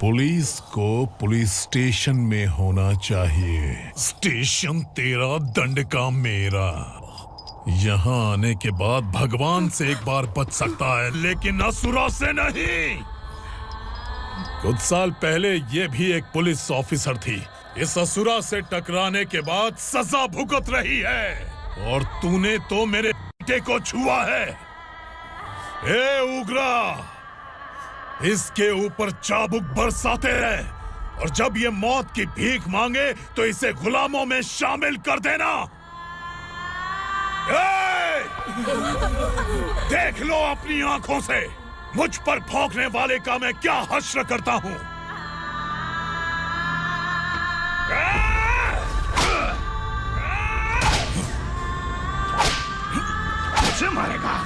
पुलिस को पुलिस स्टेशन में होना चाहिए। स्टेशन तेरा, दंड का मेरा। यहाँ आने के बाद भगवान से एक बार बच सकता है, लेकिन असुरा से नहीं। कुछ साल पहले ये भी एक पुलिस ऑफिसर थी। इस असुरा से टकराने के बाद सजा भुगत रही है, और तूने तो मेरे बेटे को छुआ है। ए उग्रा, इसके ऊपर चाबुक बरसाते हैं, और जब ये मौत की भीख मांगे तो इसे गुलामों में शामिल कर देना। देख लो अपनी आंखों से मुझ पर भौंकने वाले का मैं क्या हश्र करता हूं।
मुझे मारेगा।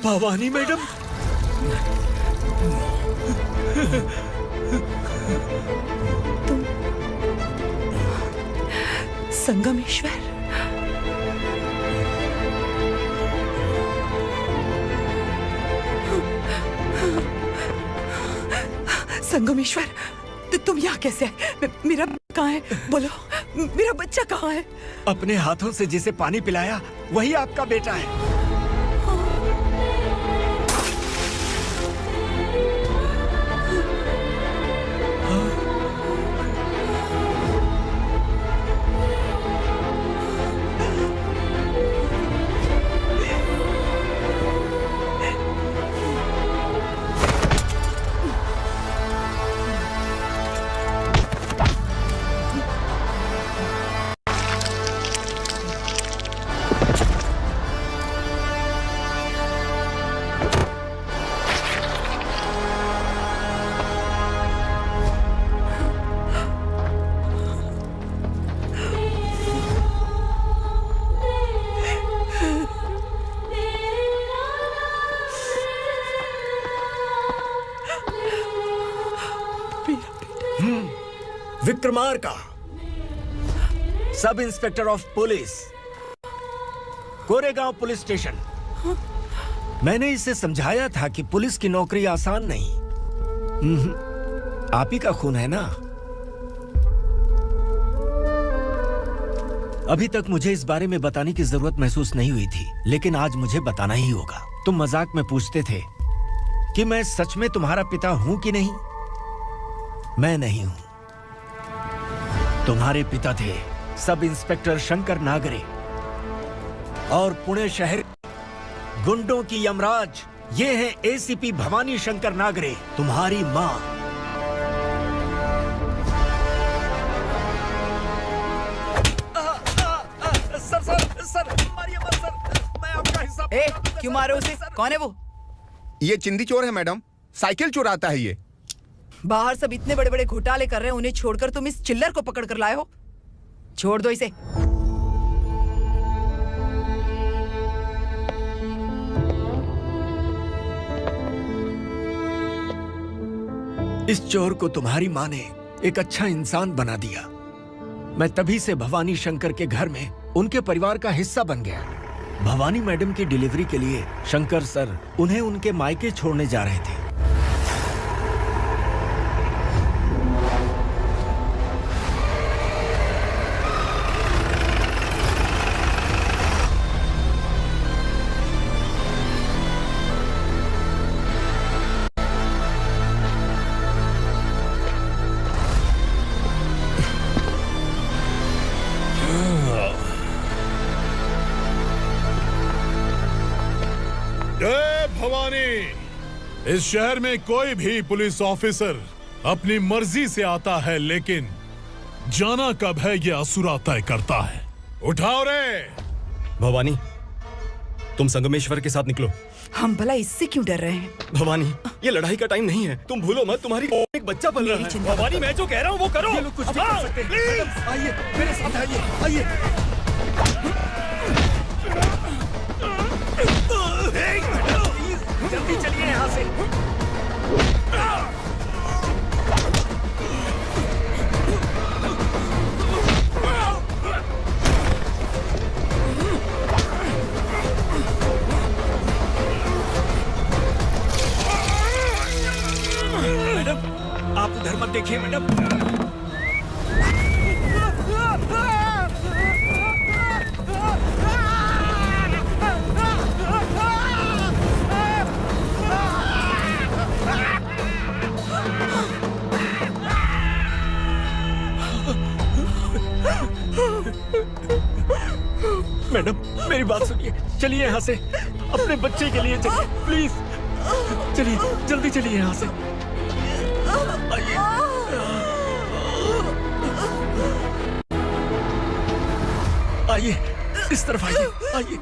भवानी मैडम,
संगमेश्वर, संगमेश्वर, तुम यहाँ कैसे आए? मेरा कहाँ है? बोलो, मेरा बच्चा कहाँ है?
अपने हाथों से जिसे पानी पिलाया वही आपका बेटा है। Vikramarka, sub inspector of police, Koregaon police station. मैंने इसे समझाया था कि पुलिस की नौकरी आसान नहीं। आप ही का खून है ना। अभी तक मुझे इस बारे में बताने की जरूरत महसूस नहीं हुई थी, लेकिन आज मुझे बताना ही होगा। तुम मजाक में पूछते थे कि मैं सच में तुम्हारा पिता हूं कि नहीं। मैं नहीं हूं। तुम्हारे पिता थे सब इंस्पेक्टर शंकर नागरे, और पुणे शहर गुंडों की यमराज ये है एसीपी भवानी शंकर नागरे, तुम्हारी मां। सर, मारिए मत सर, मैं आपका हिस्सा।
क्यों मारे उसे? कौन है वो?
ये चिंदी चोर है मैडम, साइकिल चुराता है ये।
बाहर सब इतने बड़े बड़े घोटाले कर रहे हैं, उन्हें छोड़कर तुम इस चिल्लर को पकड़ कर लाए हो। छोड़ दो इसे।
इस चोर को तुम्हारी मां ने एक अच्छा इंसान बना दिया। मैं तभी से भवानी शंकर के घर में उनके परिवार का हिस्सा बन गया। भवानी मैडम की डिलीवरी के लिए शंकर सर उन्हें उनके मायके छोड़ने जा रहे थे।
जय भवानी। इस शहर में कोई भी पुलिस ऑफिसर अपनी मर्जी से आता है, लेकिन जाना कब है ये असुरा तय करता है। उठाओ रे।
भवानी, तुम संगमेश्वर के साथ निकलो।
हम भला इससे क्यों डर रहे हैं?
भवानी, ये लड़ाई का टाइम नहीं है। तुम भूलो मत, तुम्हारी एक बच्चा पल रहा है। भवानी, मैं जो कह रहा हूँ वो करो।
ये लोग कुछ भी कर सकते हैं। आइए मेरे साथ, आइए। जल्दी चलिए यहाँ से। मैडम, आप उधर मत देखिए मैडम। मैडम, मेरी बात सुनिए। चलिए यहाँ से, अपने बच्चे के लिए चलिए प्लीज। चलिए, जल्दी चलिए यहाँ से। आइए, इस तरफ आइए।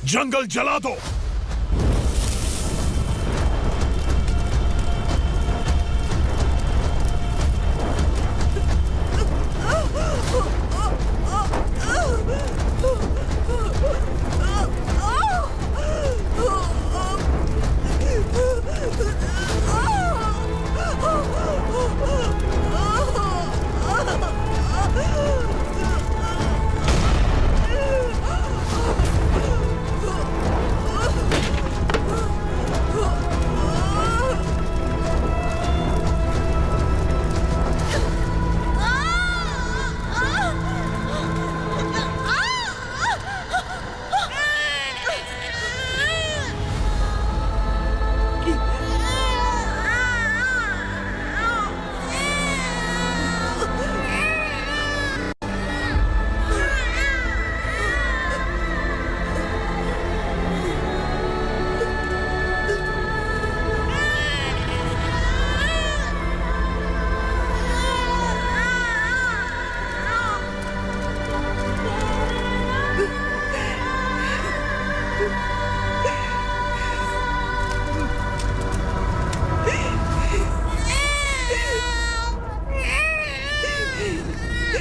जंगल जला दो।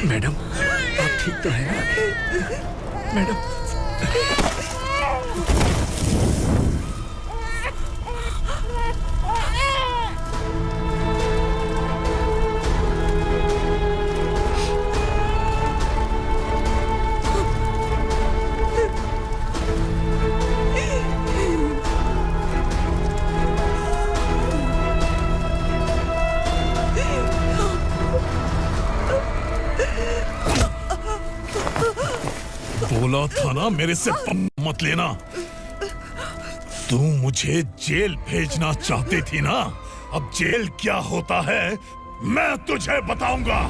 मैडम आप ठीक तो हैं मैडम?
बोला था ना मेरे से मत लेना। तू मुझे जेल भेजना चाहती थी ना, अब जेल क्या होता है मैं तुझे बताऊंगा।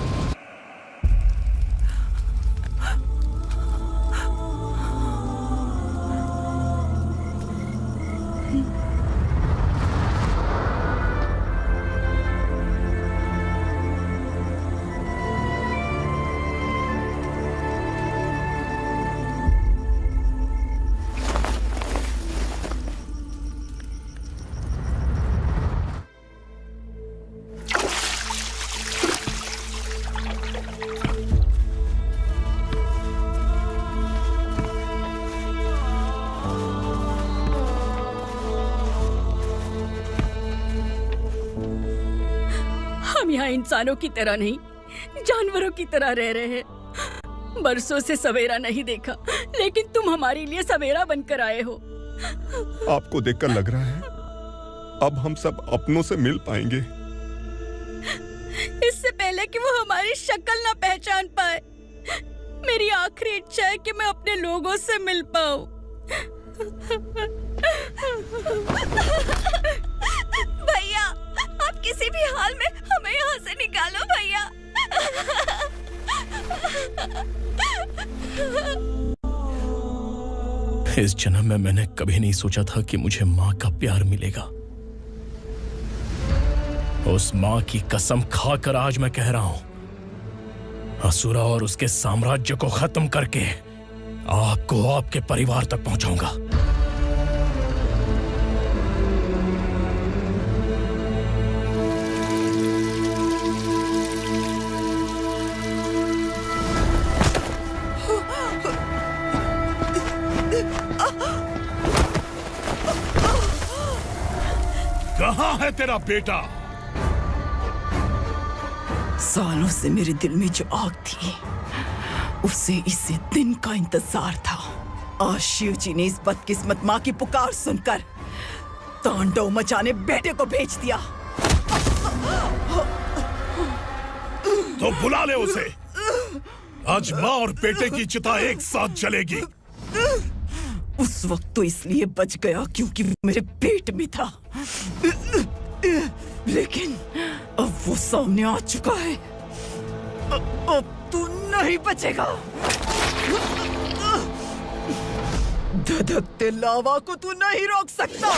हम यहाँ इंसानों की तरह नहीं, जानवरों की तरह रह रहे हैं। बरसों से सवेरा नहीं देखा, लेकिन तुम हमारे लिए सवेरा बनकर आए हो।
आपको देखकर लग रहा है अब हम सब अपनों से मिल पाएंगे।
इससे पहले कि वो हमारी शक्ल ना पहचान पाए, मेरी आखिरी इच्छा है कि मैं अपने लोगों से मिल पाऊं। भैया, आप किसी भी हाल में हमें यहाँ से निकालो भैया।
इस जन्म में मैंने कभी नहीं सोचा था कि मुझे माँ का प्यार मिलेगा। उस माँ की कसम खाकर आज मैं कह रहा हूं, असुरा और उसके साम्राज्य को खत्म करके आपको आपके परिवार तक पहुंचाऊंगा।
कहाँ है तेरा बेटा?
सालों से मेरे दिल में जो आग थी, उसे इस दिन का इंतजार था। आज शिव जी ने इस बदकिस्मत माँ की पुकार सुनकर तांडव मचाने बेटे को भेज दिया।
तो बुला ले उसे। आज माँ और बेटे की चिता एक साथ जलेगी।
उस वक्त तो इसलिए बच गया क्योंकि वो मेरे पेट में था, लेकिन अब वो सामने आ चुका है। अब तू नहीं बचेगा। धधकते लावा को तू नहीं रोक सकता।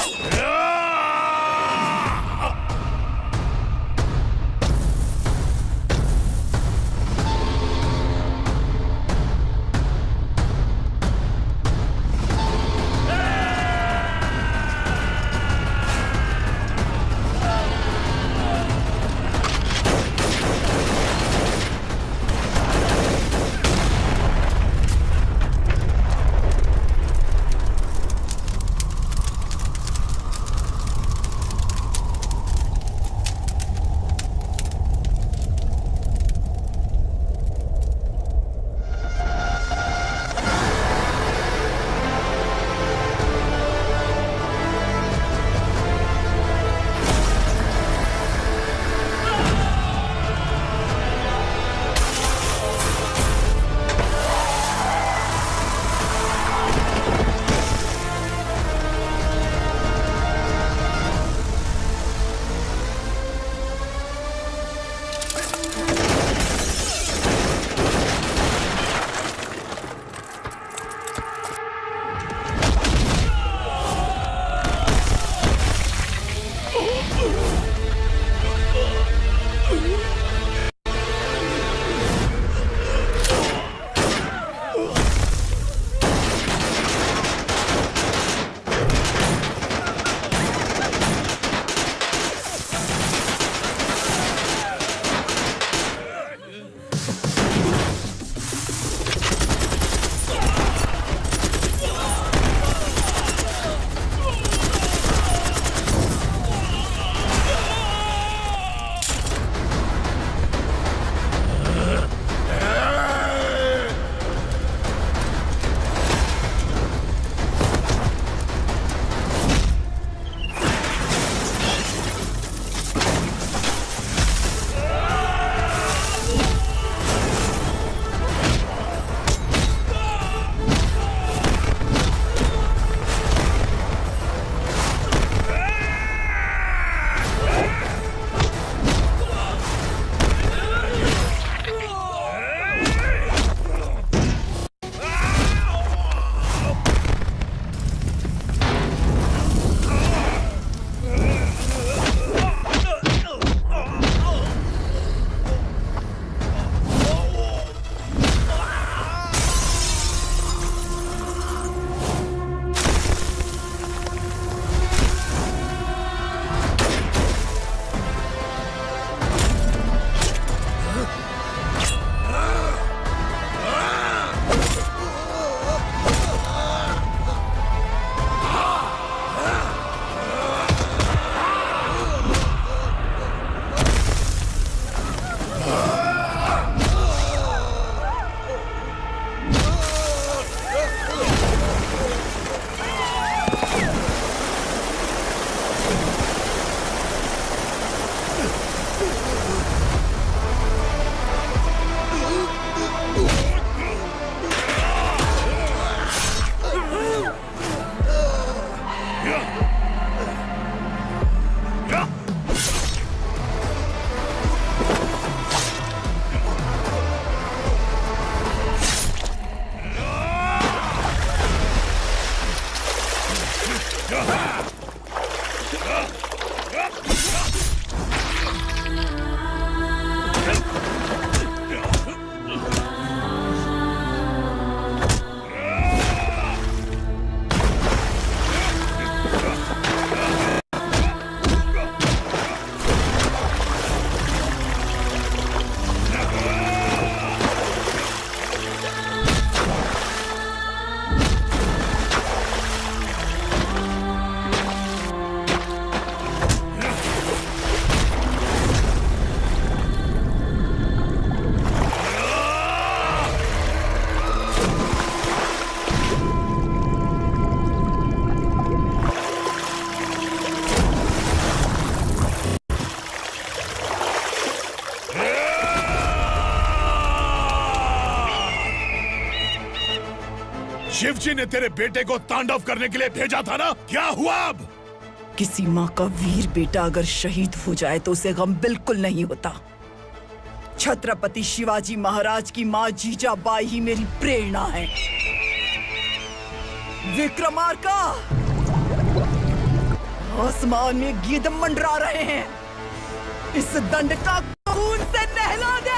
शिवजी ने तेरे बेटे को तांडव करने के लिए भेजा था ना, क्या हुआ अब?
किसी माँ का वीर बेटा अगर शहीद हो जाए तो उसे गम बिल्कुल नहीं होता। छत्रपति शिवाजी महाराज की माँ जीजाबाई ही मेरी प्रेरणा है। विक्रमार्का, आसमान में गिद्ध मंडरा रहे हैं, इस दंड का खून से नहला दे।